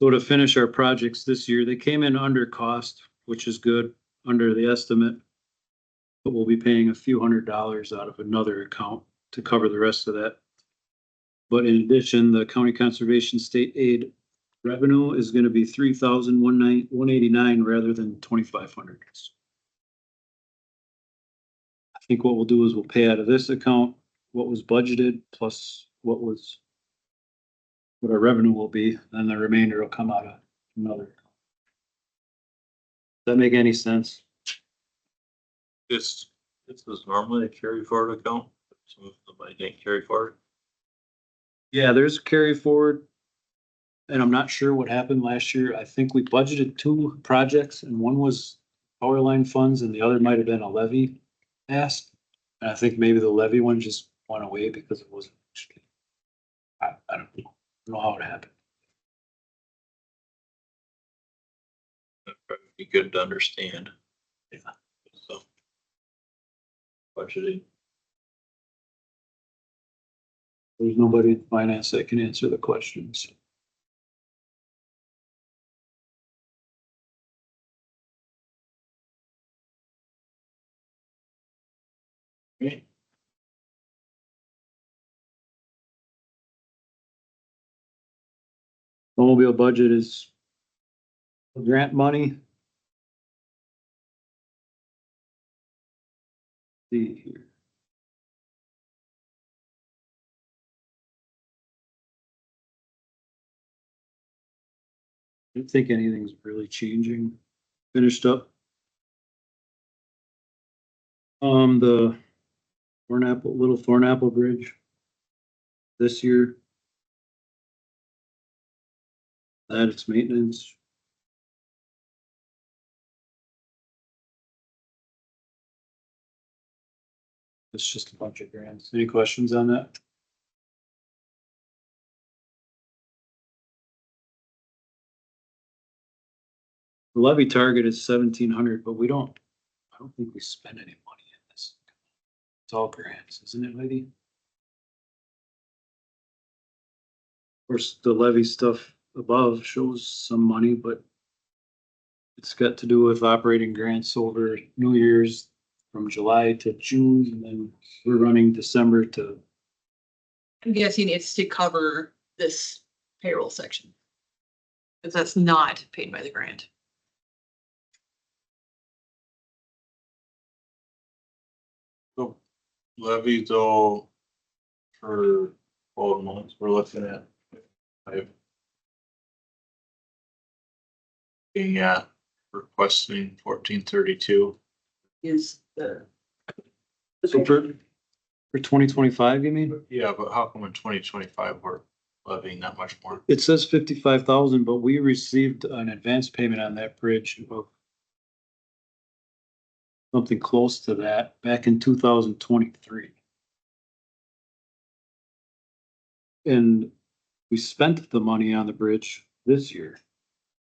So to finish our projects this year, they came in under cost, which is good, under the estimate. But we'll be paying a few $100s out of another account to cover the rest of that. But in addition, the county conservation state aid revenue is gonna be $3,189 rather than 2,500. I think what we'll do is we'll pay out of this account what was budgeted plus what our revenue will be, then the remainder will come out of another. Does that make any sense? This is normally a carry forward account, so if somebody didn't carry forward. Yeah, there's a carry forward. And I'm not sure what happened last year. I think we budgeted 2 projects and one was power line funds and the other might have been a levy ask. And I think maybe the levy one just went away because it wasn't. I don't know how it happened. That'd probably be good to understand. Yeah. So. Budgeting. There's nobody in finance that can answer the questions. Okay. Automobile budget is grant money. See here. I don't think anything's really changing. Finished up. The Little Thornapple Bridge this year. That it's maintenance. It's just a bunch of grants. Any questions on that? The levy target is 1,700, but I don't think we spend any money in this. It's all grants, isn't it, lady? Of course, the levy stuff above shows some money, but it's got to do with operating grants over New Year's from July to June, and then we're running December to. I'm guessing it's to cover this payroll section. Because that's not paid by the grant. So levy though, for 12 months, we're looking at. Yeah, requesting 1432. Is the. So for 2025, you mean? Yeah, but how come in 2025 we're levying that much more? It says 55,000, but we received an advance payment on that bridge of something close to that back in 2023. And we spent the money on the bridge this year.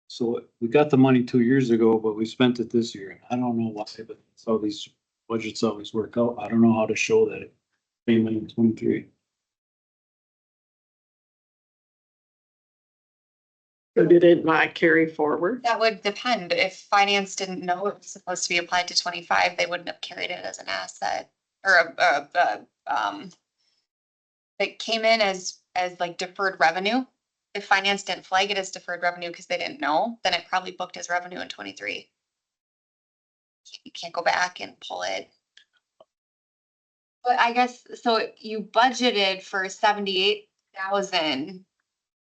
So we got the money 2 years ago, but we spent it this year. I don't know why, but it's how these budgets always work out. I don't know how to show that it payment in 23. So did it not carry forward? That would depend. If finance didn't know it was supposed to be applied to 25, they wouldn't have carried it as an asset or it came in as like deferred revenue. If finance didn't flag it as deferred revenue because they didn't know, then it probably booked as revenue in 23. You can't go back and pull it. But I guess, so you budgeted for 78,000.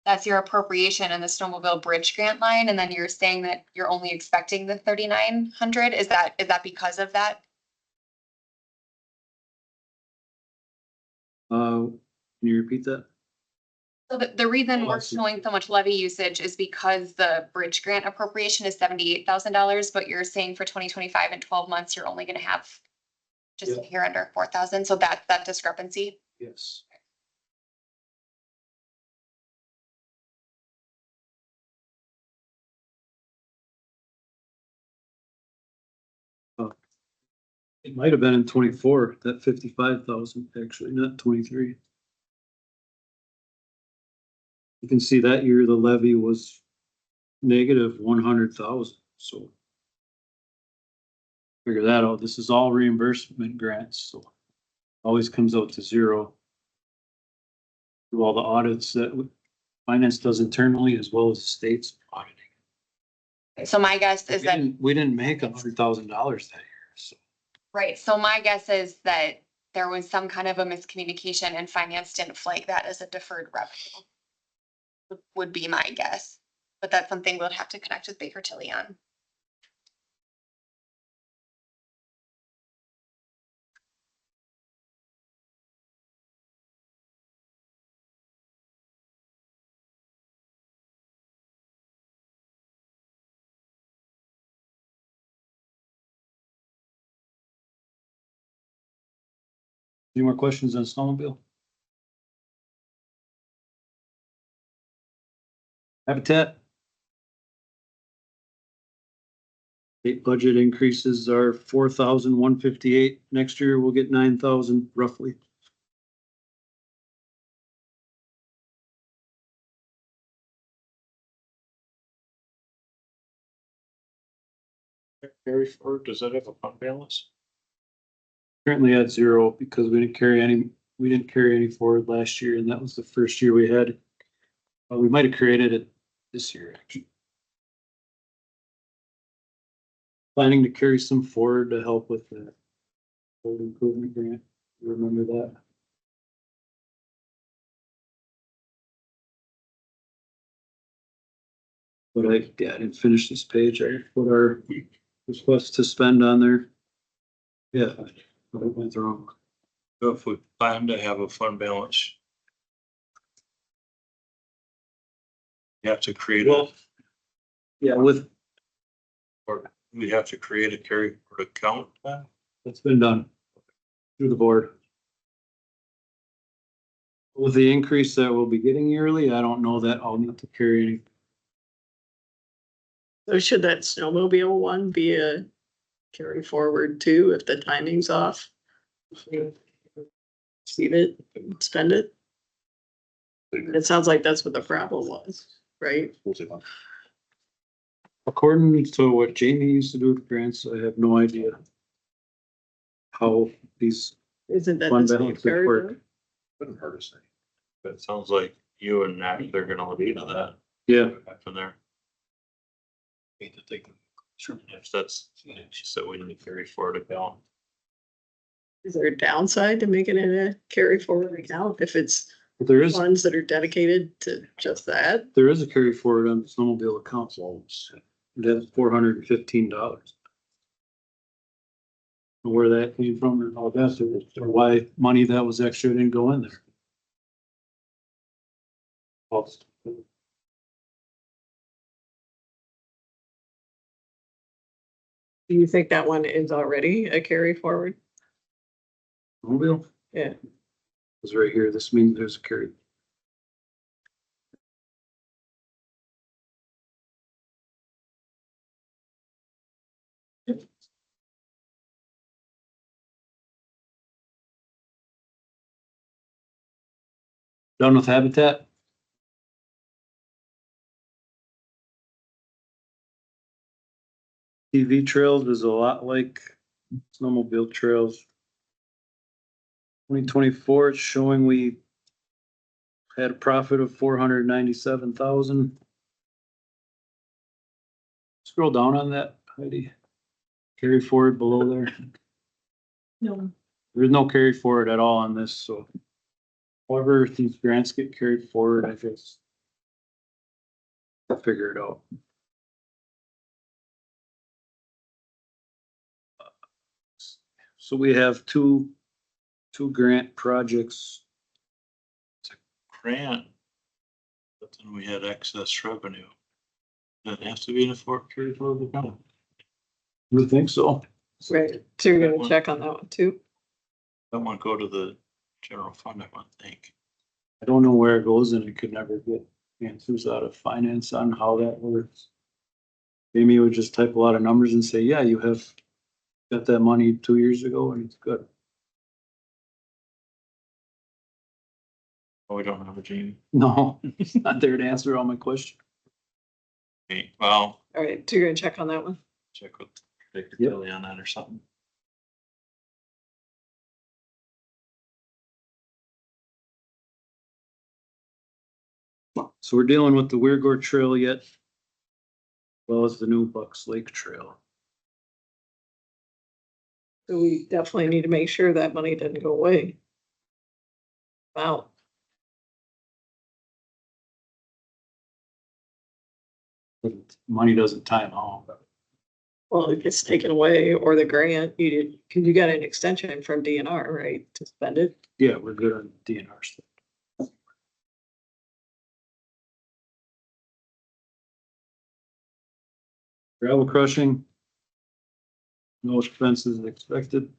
That's your appropriation in the snowmobile bridge grant line, and then you're saying that you're only expecting the 3,900. Is that because of that? Can you repeat that? So the reason Oh, I we're see. showing so much levy usage is because the bridge grant appropriation is $78,000, but you're saying for 2025 and 12 months, you're only gonna have just Yeah. here under 4,000. So that discrepancy. Yes. It might have been in 24, that 55,000, actually, not 23. You can see that year the levy was negative 100,000, so. Figure that out. This is all reimbursement grants, so always comes out to zero. Do all the audits that finance does internally as well as the state's auditing. So my guess is that, We didn't make $100,000 that year, so. right, so my guess is that there was some kind of a miscommunication and finance didn't flag that as a deferred revenue. Would be my guess, but that's something we'll have to connect with Baker Tilly on. Any more questions on snowmobile? Habitat. State budget increases are 4,158. Next year we'll get 9,000 roughly. Carry forward, does that have a fund balance? Currently at zero because we didn't carry any forward last year, and that was the first year we had. We might have created it this year, actually. Planning to carry some forward to help with the road improvement grant. You remember that? But I didn't finish this page. I put our request to spend on there. Yeah, but it went wrong. So if we plan to have a fund balance, you have to create Well, yeah, or we have to create a carry forward account. it's been done through the board. With the increase that we'll be getting yearly, I don't know that I'll need to carry any. So should that snowmobile one be a carry forward too, if the timing's off? Receive it, spend it? It sounds like that's what the problem was, right? According to what Jamie used to do with grants, I have no idea how these Isn't that fund the state balances carry work. forward? Wouldn't hurt us. It sounds like you and Nat, they're gonna look into that. Yeah, From there. Sure. If that's, she said we need to carry forward account. Is there a downside to making it a carry forward account if it's but there is funds that are dedicated to just that? a carry forward on the snowmobile account loans. That's $415. Where that came from or how that's or why money that was extra didn't go in there. Do you think that one is already a carry forward? Snowmobile Yeah. is right here. This means there's a carry. Done with habitat? TV trails is a lot like snowmobile trails. 2024, it's showing we had a profit of 497,000. Scroll down on that, Heidi. Carry forward below there. No. There's no carry forward at all on this, so. However, if these grants get carried forward, I guess. I'll figure it out. So we have two grant projects. Grant. But then we had excess revenue. That has to be in a carry forward account. You think so? Right, so you're gonna check on that one too? That one go to the general fund, I would think. I don't know where it goes and it could never get answers out of finance on how that works. Amy would just type a lot of numbers and say, yeah, you have got that money 2 years ago and it's good. Oh, we don't have a Jamie. No, it's not there to answer all my questions. Okay, well, All right, so you're gonna check on that one? check with Victor Yep. Kelly on that or something. So we're dealing with the Weirgore Trail yet. As well as the new Bucks Lake Trail. So we definitely need to make sure that money doesn't go away. Wow, Money doesn't time out. well, if it's taken away or the grant, you did, cause you got an extension from DNR, right, to spend it? Yeah, we're good on DNR stuff. Gravel crushing. No expenses expected.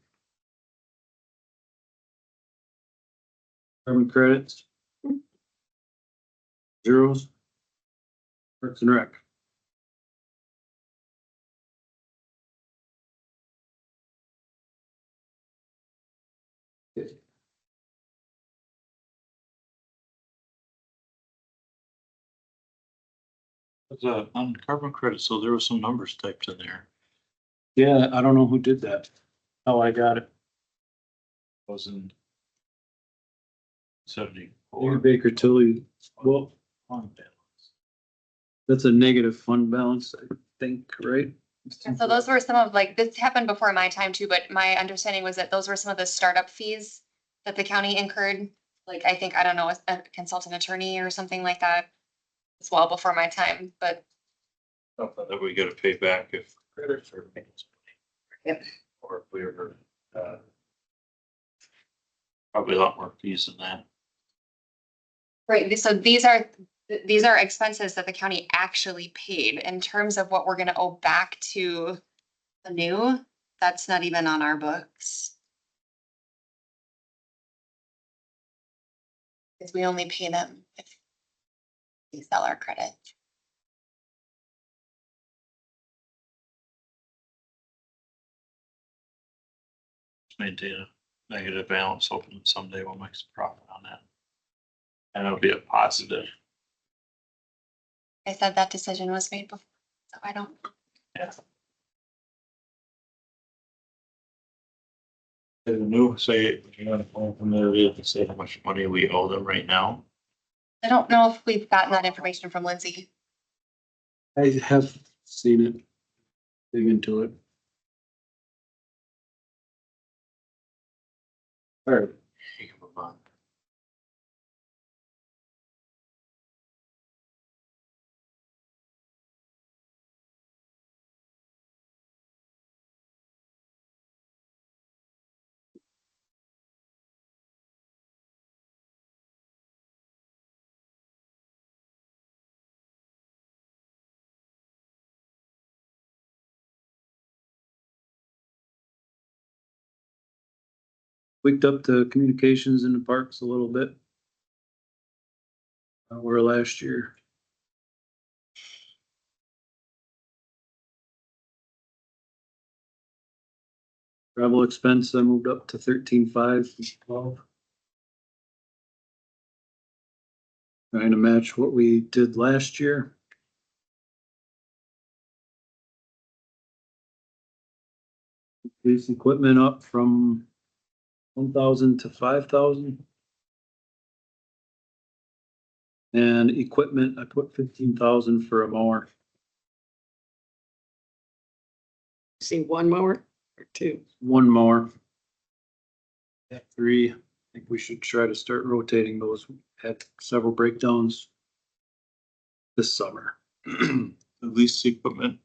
Carbon credits. Zeros. Parks and Rec. But on carbon credit, so there was some numbers typed in there. Yeah, I don't know who did that. How I got it. Was in Maybe 74. Baker Tilly, well, Fund balance. that's a negative fund balance, I think, right? And so those were some of, like, this happened before my time too, but my understanding was that those were some of the startup fees that the county incurred. Like, I think, I don't know, a consultant attorney or something like that. It's well before my time, but Something that we gotta pay back if credits are payments. Yep. Or if we ever, probably a lot more fees than that. right, so these are expenses that the county actually paid. In terms of what we're gonna owe back to the new, that's not even on our books. Because we only pay them if we sell our credit. Maintain a negative balance, hoping that someday we'll make some profit on that. And it'll be a positive. I said that decision was made before, so I don't. Yeah. The new, say, you know, from there, we have to say how much money we owe them right now. I don't know if we've gotten that information from Lindsay. I have seen it. Dig into it. All right, Heck of a month. tweaked up the communications in the parks a little bit. Where last year. Travel expense, I moved up to 13,500 from 12. Trying to match what we did last year. Police equipment up from 1,000 to 5,000. And equipment, I put 15,000 for a mower. See one mower or two? One mower. Got three. I think we should try to start rotating those. Had several breakdowns this summer. The lease equipment.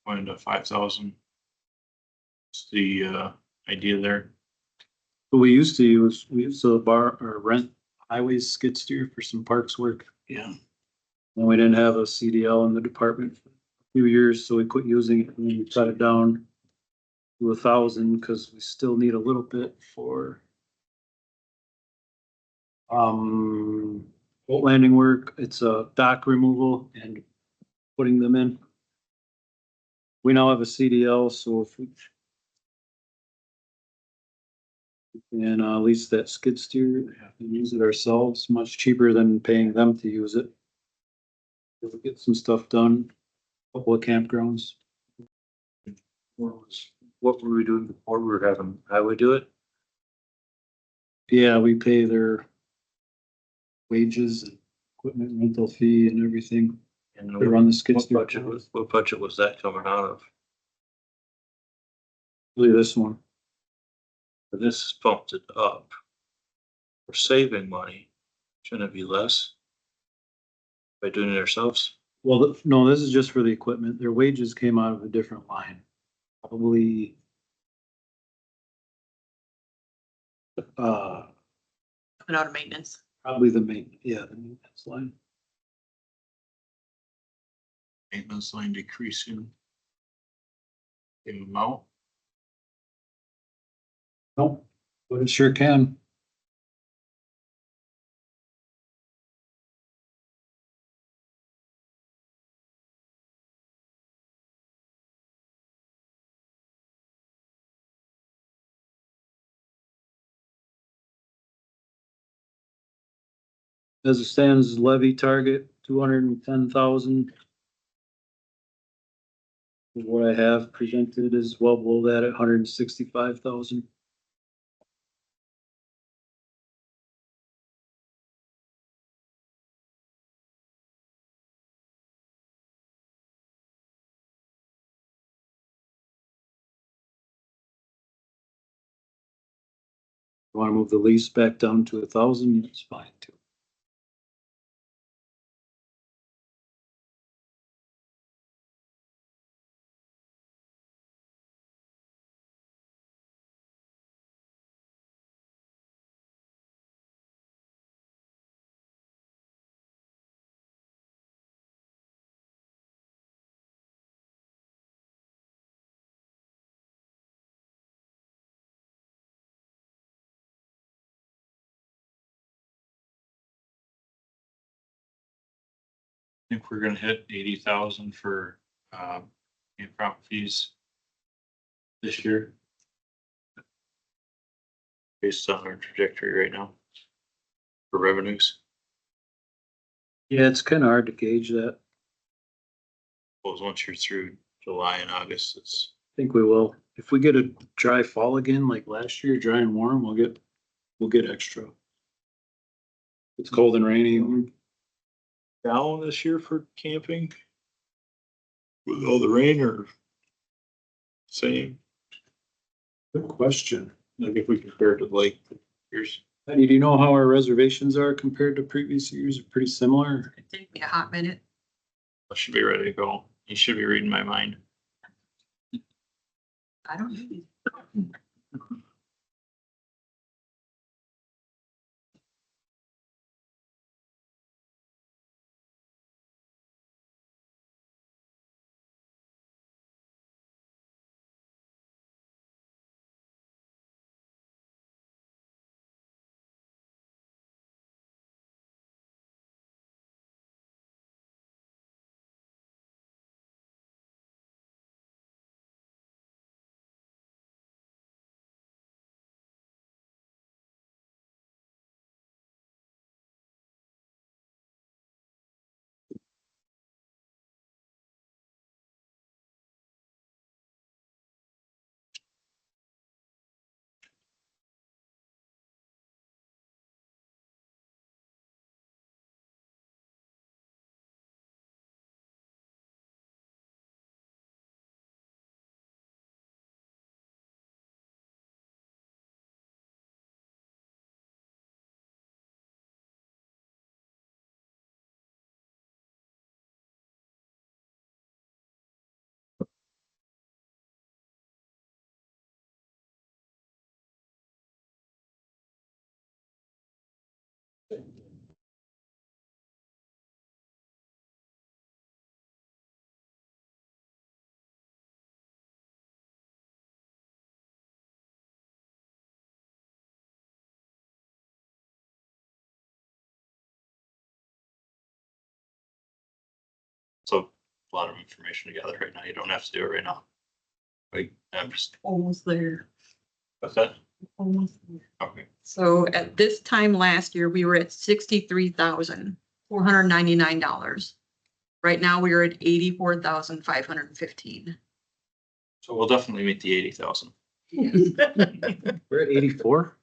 Went into 5,000. What's the idea there? What we used to bar or rent highways skid steer for some parks work. Yeah. And we didn't have a CDL in the department for a few years, so we quit using it and we cut it down to 1,000 because we still need a little bit for boat landing work. It's a dock removal and putting them in. We now have a CDL, so if we can lease that skid steer and use it ourselves, much cheaper than paying them to use it. We'll get some stuff done, couple of campgrounds. What were we doing before? We were having highway do it? Yeah, we pay their wages, and equipment rental fee and everything And to run the skid steer. what budget was that coming out of? Really this one. But this bumped it up. We're saving money. Shouldn't it be less? By doing it ourselves? Well, no, this is just for the equipment. Their wages came out of a different line. Probably Coming out of maintenance. probably the maintenance line. Maintenance line decreasing. In amount. Nope, but it sure can. As it stands, levy target, 210,000. What I have presented is well below that at 165,000. Want to move the lease back down to 1,000, it's fine too. I think we're gonna hit 80,000 for campground fees this year. Based on our trajectory right now. For revenues. Yeah, it's kind of hard to gauge that. Well, once you're through July and August, it's I think we will. If we get a dry fall again, like last year, dry and warm, we'll get extra. It's cold and rainy. down this year for camping. With all the rain or same, Good question. like if we compare it to like years. Patty, do you know how our reservations are compared to previous years? Pretty similar? It took me a hot minute. I should be ready to go. You should be reading my mind. I don't know. a lot of information together right now. You don't have to do it right now. Like, I'm just, Almost there. what's that? Almost there. Okay. So at this time last year, we were at $63,499. Right now, we are at $84,515. So we'll definitely meet the 80,000. We're at 84.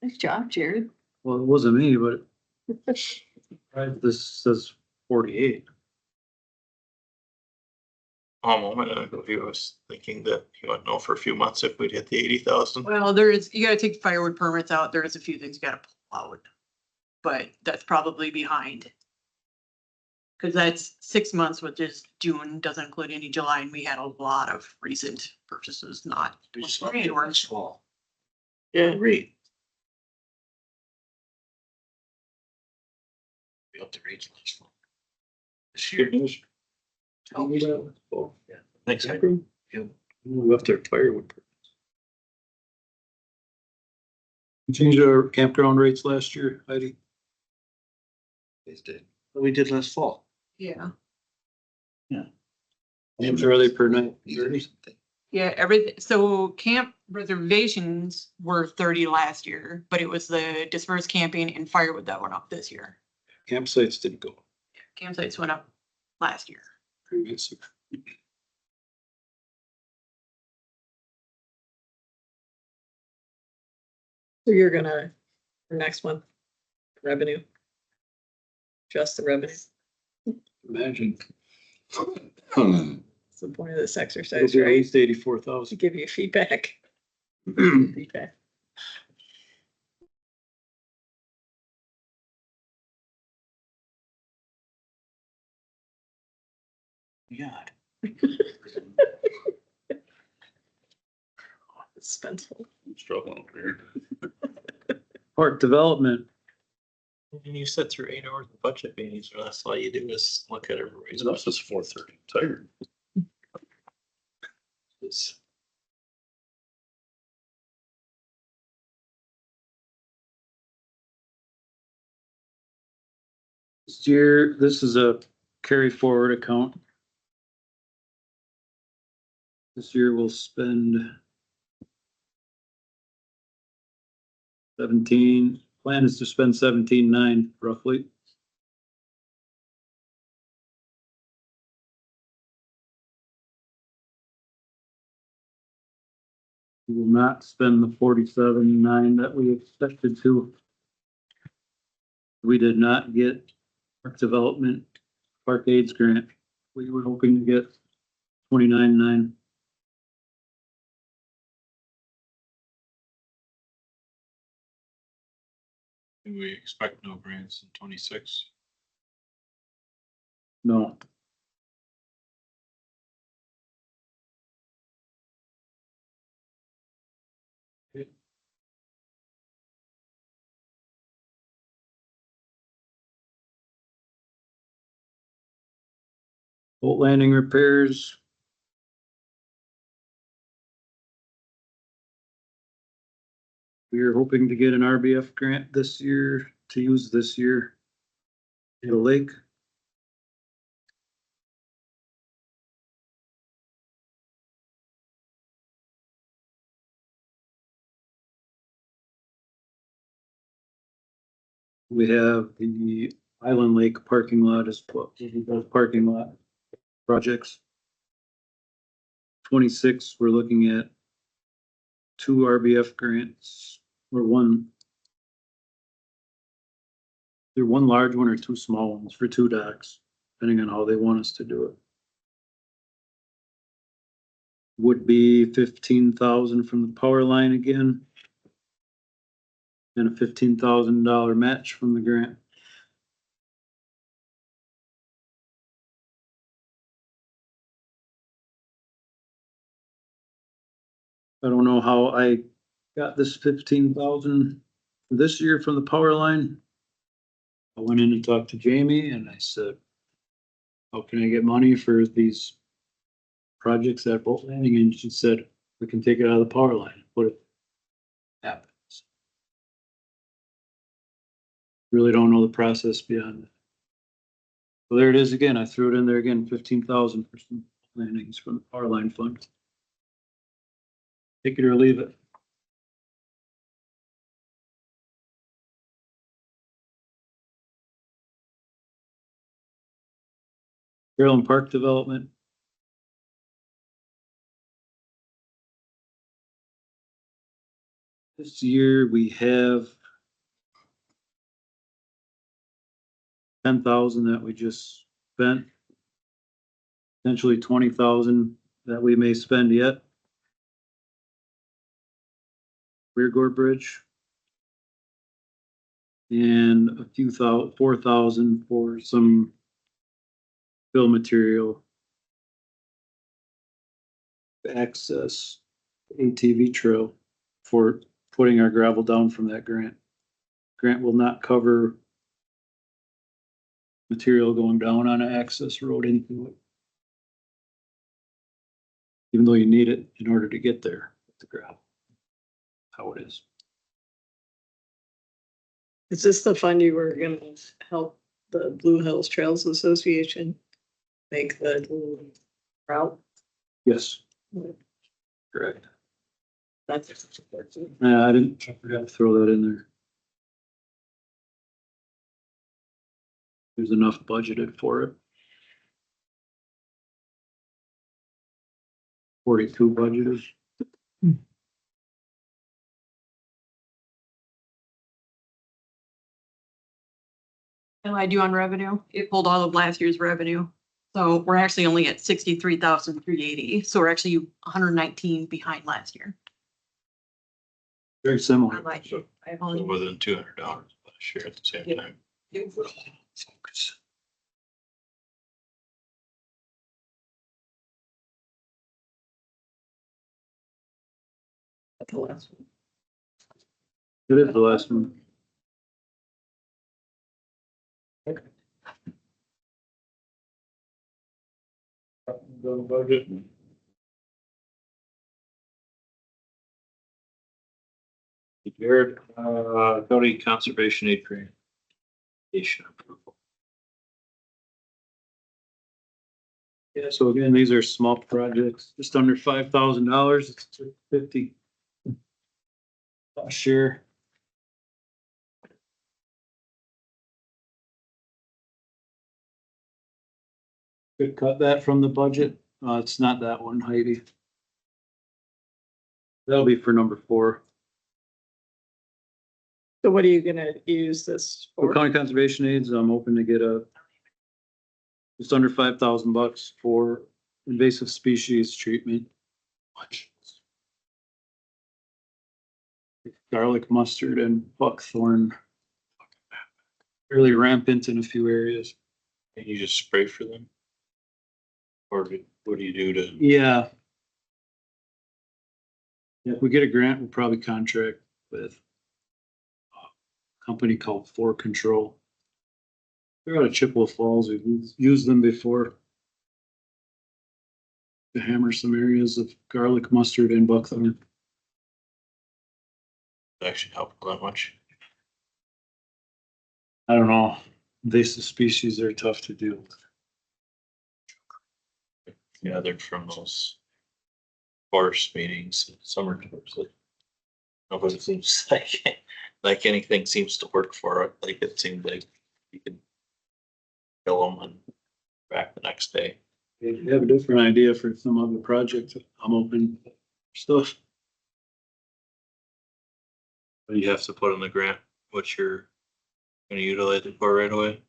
Nice job, Jared. Well, it wasn't me, but right, this says 48. A moment ago, he was thinking that he would know for a few months if we'd hit the 80,000. Well, there is, you gotta take the firewood permits out. There is a few things you gotta pull out. But that's probably behind. Cause that's 6 months, which is June, doesn't include any July, and we had a lot of recent purchases, not. We just Or- last fall. Yeah. Great. We upped the rates last fall. This year. Thanks. We left our firewood. We changed our campground rates last year, Heidi. We did last fall. Yeah, How much are they per night? yeah, everything, so camp reservations were 30 last year, but it was the dispersed camping and firewood that went up this year. Campsites didn't go up Campsites went up last year. previous year. So you're gonna, for next month, revenue. Just the revenue. Imagine. That's the point of this exercise, Those are right? 84,000. To give you feedback. Feedback. God. Suspenseful. I'm struggling over here. Park development, And you sit through 8 hours of budget meetings, or that's all you do is look at everybody's. That's just 4:30. Tired. this year, this is a carry forward account. This year we'll spend 17, plan is to spend 17.9 roughly. We will not spend the 47.9 that we expected to. We did not get park development, park aids grant. We were hoping to get 29.9. Do we expect no grants in 26? No. Boat landing repairs. We are hoping to get an RBF grant this year to use this year at a lake. We have the Island Lake parking lot as well, parking lot projects. 26, we're looking at 2 RBF grants or one. Either one large one or 2 small ones for 2 docks, depending on how they want us to do it. Would be 15,000 from the power line again. And a $15,000 match from the grant. I don't know how I got this 15,000 this year from the power line. I went in and talked to Jamie and I said, how can I get money for these projects at boat landing? And she said, we can take it out of the power line, put it happens. Really don't know the process beyond that. Well, there it is again. I threw it in there again, 15,000 for some landings from the power line fund. Take it or leave it. Carolyn Park Development. This year we have 10,000 that we just spent. Potentially 20,000 that we may spend yet. Rear Gore Bridge. And a few 4,000 for some fill material. Access ATV trail for putting our gravel down from that grant. Grant will not cover material going down on an access road into it. Even though you need it in order to get there with the gravel. How it is. Is this the fund you were gonna help the Blue Hills Trails Association make the route? Yes. Correct. That's. Yeah, I forgot to throw that in there. There's enough budgeted for it. 42 budgeted. And I do on revenue, it pulled all of last year's revenue. So we're actually only at 63,380. So we're actually 119 behind last year. Very I similar. like it. I So only- within $200 last year at the same time. Focus. The last one. It is the last one. Budget. Jared, county conservation aid grant. Approval. Yeah, so again, these are small projects, just under $5,000. It's 50. Last year. Could cut that from the budget. It's not that one, Heidi. That'll be for number 4. So what are you gonna use this For for? county conservation aids, I'm hoping to get just under $5,000 for invasive species treatment. Garlic mustard and buckthorn. Really rampant in a few areas. Can you just spray for them? Or what do you do to? Yeah. If we get a grant, we'll probably contract with a company called For Control. They're out of Chippewa Falls. We've used them before to hammer some areas of garlic mustard and buckthorn. Actually help that much. I don't know. Invasive species are tough to deal with. Gathered from those forest meetings, summer tours. Nobody seems like anything seems to work for it. Like it seemed like you could kill them and back the next day. If you have a different idea for some other project, I'm open for stuff. But you have to put in the grant what you're gonna utilize it for right away.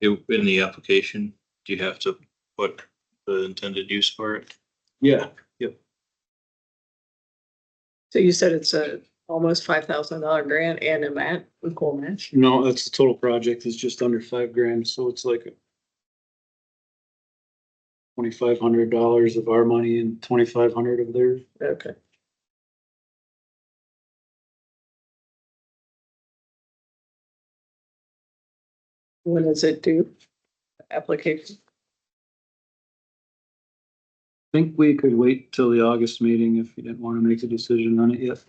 In the application, do you have to put the intended use for it? Yeah, yep. So you said it's a almost $5,000 grant and a cool match. No, that's the total project is just under $5,000, so it's like $2,500 of our money and $2,500 of theirs. Okay. When is it due? Application? I think we could wait till the August meeting if you didn't want to make a decision on it yet.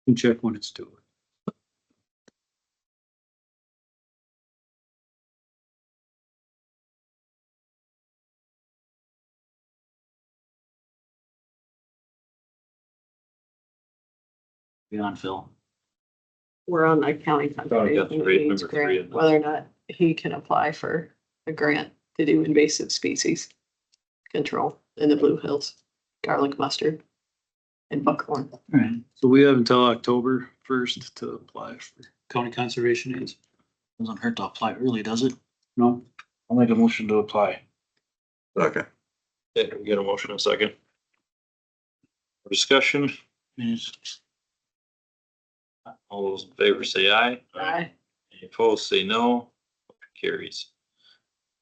Can check when it's due. Beyond Phil. We're on the county conservation conservation aids number 3 grant, whether or not he can apply for a grant to do invasive species control in the Blue Hills, garlic mustard and buckhorn. Alright, So we have until October 1st to apply for county conservation aids. doesn't hurt to apply early, does it? No, I'll make a motion to apply. Okay. Yeah, we get a motion in a second. Discussion, Yes. all those in favor say aye. Aye. Any opposed, say no. Carries.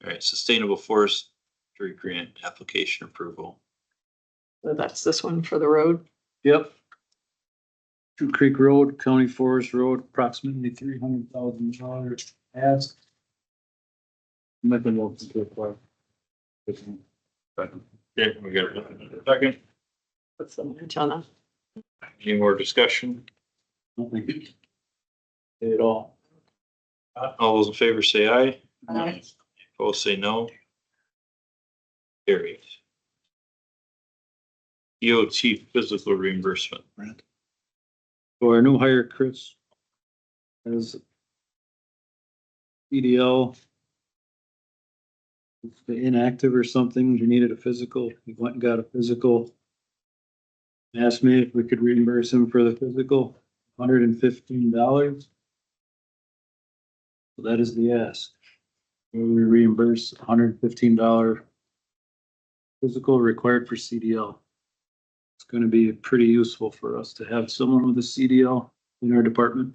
All right, sustainable forestry grant application approval. So that's this one for the road. yep. True Creek Road, County Forest Road, approximately $300,000 asked. Make a motion to apply. Yeah, we got a second. What's the match on that? Any more discussion? Nothing. Pay it all. All those in favor say aye. Aye. Opposed, say no. Carries. DOT physical reimbursement. So our new hire, Chris, has PDL. If they're inactive or something, you needed a physical, he went and got a physical. Asked me if we could reimburse him for the physical, $115. So that is the ask. We reimburse $115 physical required for CDL. It's gonna be pretty useful for us to have someone with a CDL in our department.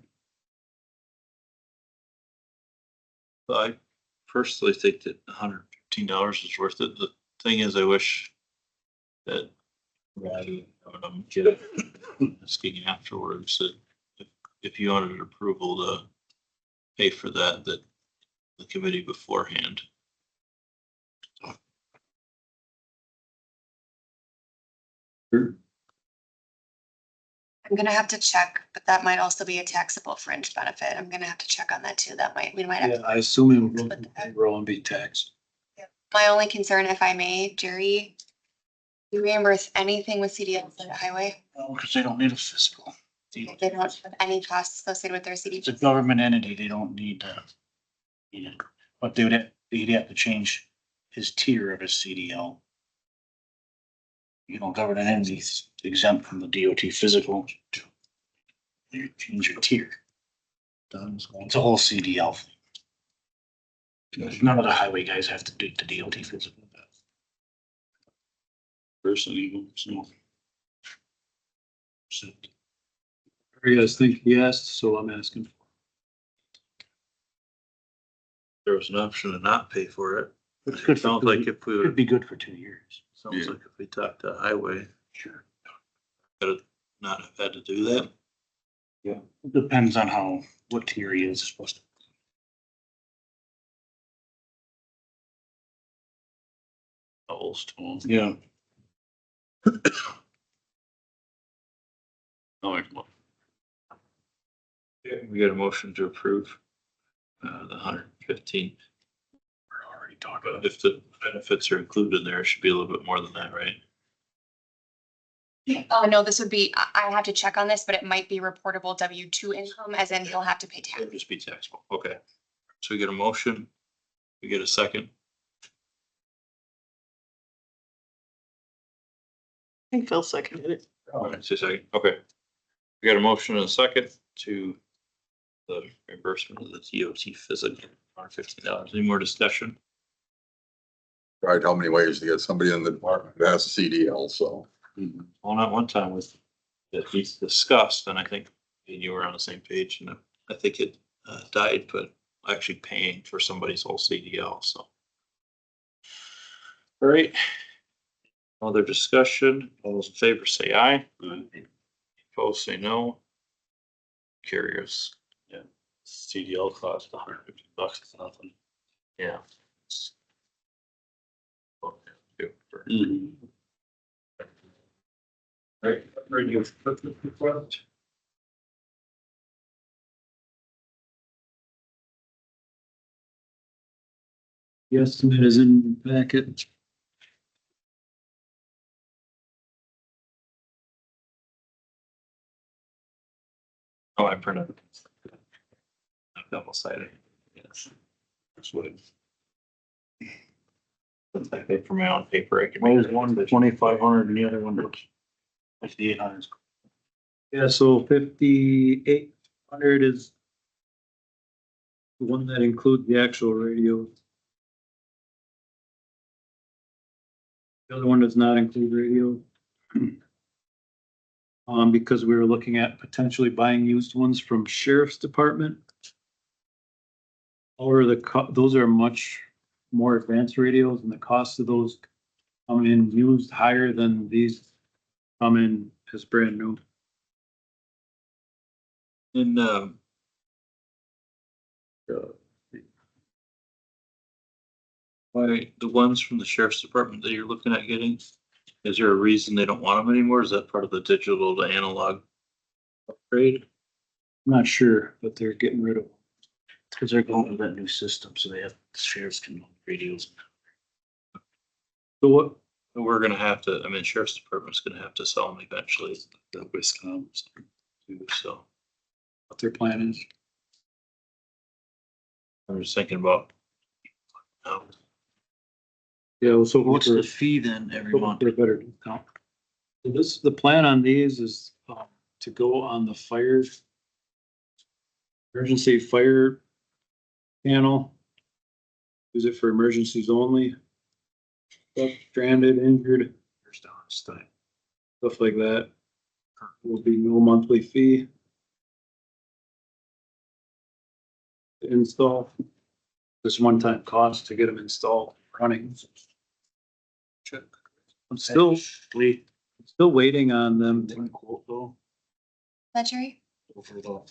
I personally think that $115 is worth it. The thing is, I wish that rather than having them get asking afterwards, that if you wanted approval to pay for that, that the committee beforehand. I'm gonna have to check, but that might also be a taxable fringe benefit. I'm gonna have to check on that too. We might have. Yeah, to- I assume it will roll and be taxed. My only concern, if I may, Jerry, you reimburse anything with CDL for the highway? Well, because they don't need a physical. They don't have any costs associated with their It's a CDL. government entity, they don't need that. Yeah, but he'd have to change his tier of his CDL. You know, government entities exempt from the DOT physical. You change your tier. It's a whole CDL thing. None of the highway guys have to do the DOT physical. Personally, so. So, Or you guys think he asked, so I'm asking. There was an option to not pay for it. it's good for Sounds like if we It'd would, be good for 2 years. sounds like if we talked to highway, Sure. could have not have had to do that. Yeah. It depends on what tier he is supposed to. Stone. Yeah. No, we got a motion to approve the 115. We're already talking But if the benefits are included in there, it should be a little bit more than that, right? Oh, no, this would be, I have to check on this, but it might be reportable W-2 income, as in he'll have to pay tax. It'll just be taxable. Okay. So we get a motion. We get a second. I think Phil seconded it. It's a second. Okay. We got a motion and a second to the reimbursement of the DOT physical, $115. Any more discussion? Tried how many ways to get somebody in the department that has a CDL, so. Well, not one time with that he's discussed, and I think me and you were on the same page, and I think it died, but actually paying for somebody's whole CDL, so. All right. Other discussion, all those in favor say aye. Opposed say no. Carriers. Yeah. CDL cost $150, it's nothing. Yeah. Okay, good. Right, radio equipment request. The estimate is in the packet. Oh, I printed. Double sided. Yes. That's what it. Since I paid for my own paper, I can. Well, there's one 2,500 and the other one was 5,800. Yeah, so 5,800 is the one that includes the actual radio. The other one does not include radio. Because we were looking at potentially buying used ones from sheriff's department. Or those are much more advanced radios and the cost of those come in used higher than these come in as brand new. And, why, the ones from the sheriff's department that you're looking at getting, is there a reason they don't want them anymore? Is that part of the digital to analog upgrade? I'm not sure, but they're getting rid of them. Cause they're going to that new system, so they have, the sheriffs can radios. So what, But we're gonna have to, I mean, sheriff's department's gonna have to sell them eventually, the Wisconsin too, so. what their plan is? I'm just thinking about. Yeah, so What's the fee then every month? They're better discount. So the plan on these is to go on the fire. Emergency fire panel. Use it for emergencies only. Stuff stranded, injured, stuff like that. Will be no monthly fee. To install. This one-time cost to get them installed, running. I'm still waiting on them to Quote though, That Jerry? over the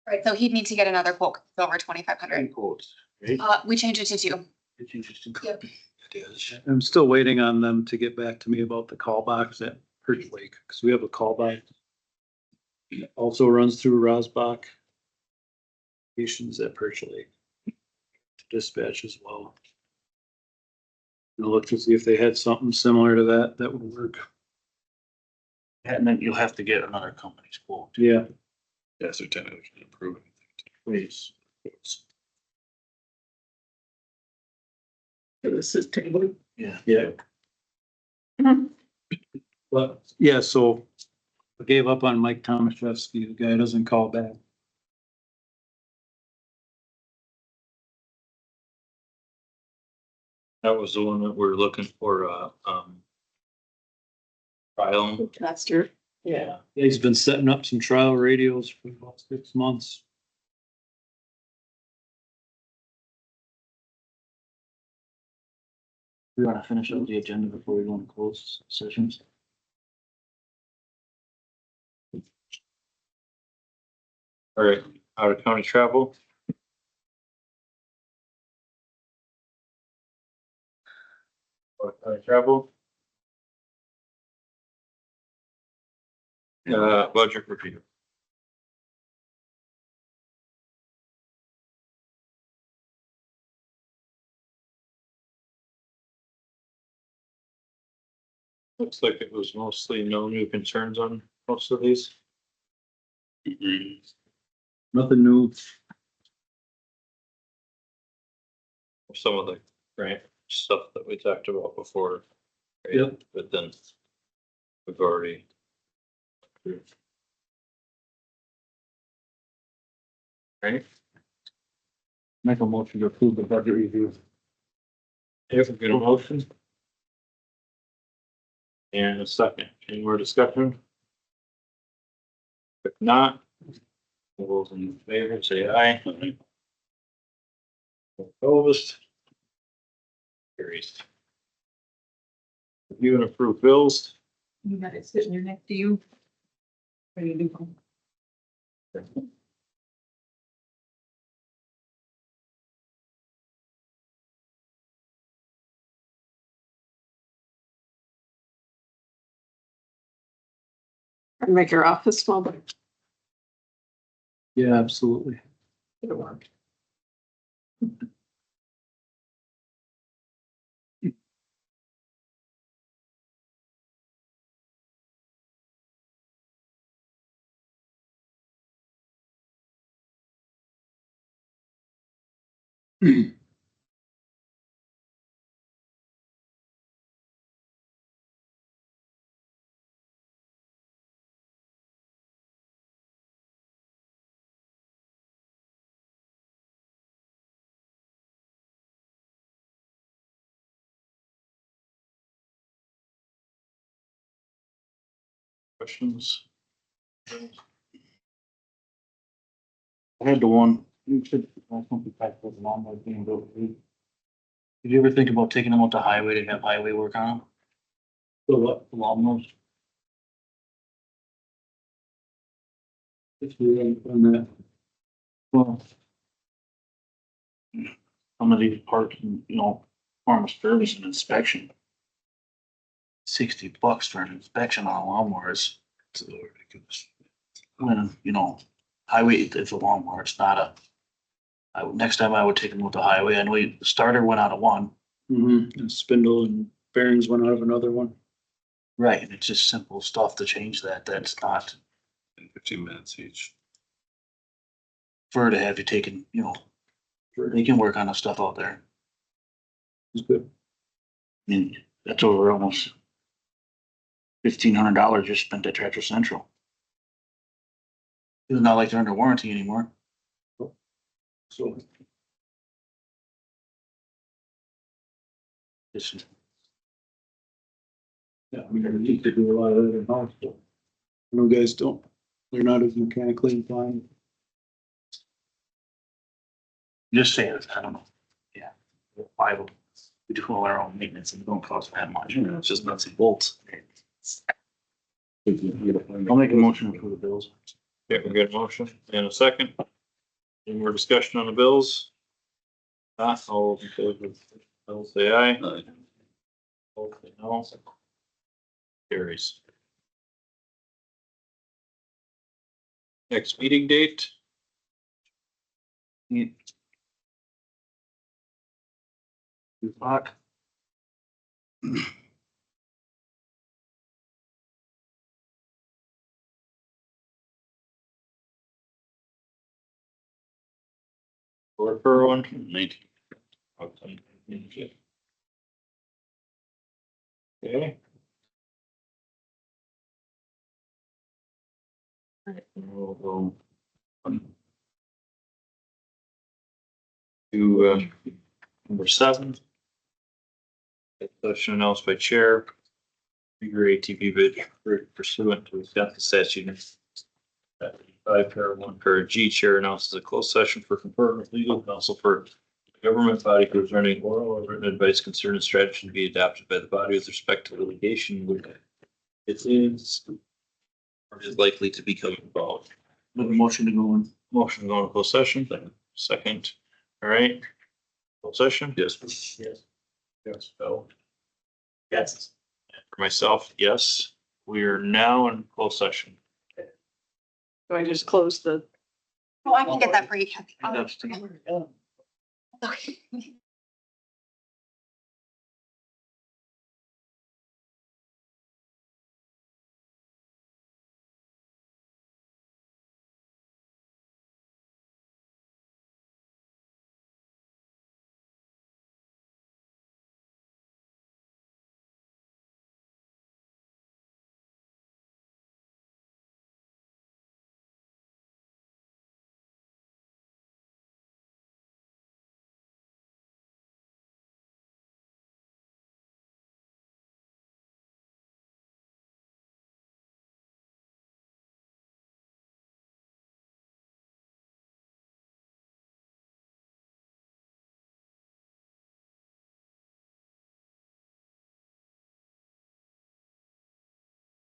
Right, so he'd need to get another quote over 2,500. quotes, right? We changed it to 2. It's interesting. Yep. It is. I'm still waiting on them to get back to me about the call box at Perch Lake, because we have a call box. It also runs through Rosbach. Stations at Perch Lake. To dispatch as well. I'll look to see if they had something similar to that, that would work. And then you'll have to get another company's quote. Yeah, Yeah, so technically we can approve it. Please. This is table. Yeah. yeah. But, yeah, so I gave up on Mike Tomaszewski. The guy doesn't call back. That was the one that we're looking for, trial. Caster. Yeah. He's been setting up some trial radios for about 6 months. We wanna finish up the agenda before we go into closed sessions. All right, out of county travel. Out of county travel. Budget review. Looks like it was mostly no new concerns on most of these. Nothing new. Some of the grant stuff that we talked about before. right? Yep. But then we've already. Right? Make a motion to approve the budget review. If we get a motion. And a second, any more discussion? If not. All those in favor, say aye. Opposed. Carries. Review and approve bills. You got it sitting here next to you. Ready to go. Make your office smaller. Yeah, absolutely. It'll work. Questions? I had the one, you said, I think we talked about the lawnmower being built. Did you ever think about taking them out the highway to have highway work on them? So what? The lawnmowers? If you on that, Well. Some of these parts, farm service and inspection. $60 for an inspection on a lawnmower is ridiculous. When, highway, it's a lawnmower, it's not next time I would take them with the highway. I know the starter went out of one. and spindle and bearings went out of another one. Right, and it's just simple stuff to change that. That's not 15 minutes each. for to have you taken, they can work on the stuff out there. It's good. I mean, that's over almost $1,500 just spent at Tractor Central. It's not like they're under warranty anymore. So It's, yeah, we need to do a lot of that in house. No guys don't, they're not as mechanically inclined. just saying, I don't know. Yeah. Five of them. We do all our own maintenance and it don't cost that much. It's just nuts and bolts. I'll make a motion for the bills. Yeah, we got a motion and a second. Any more discussion on the bills? Not all in favor, Bill say aye. Both say no. Carries. Next meeting date? Fuck. Or for one? 19. Okay. We'll go to number 7. Session announced by chair. Figure ATV bid pursuant to Wisconsin statute. 5 per G, chair announces a closed session for confer with legal counsel for government body concerning oral or written advice concerning strategy to be adopted by the body with respect to litigation with it is or is likely to become involved. Make a motion to go in. Motion to go into closed session. Second. All right. Closed session? Yes. Yes. Yes. Bill? Yes. For myself, yes. We are now in closed session. Do I just close the? Oh, I can get that for you, Kathy. That's- Okay.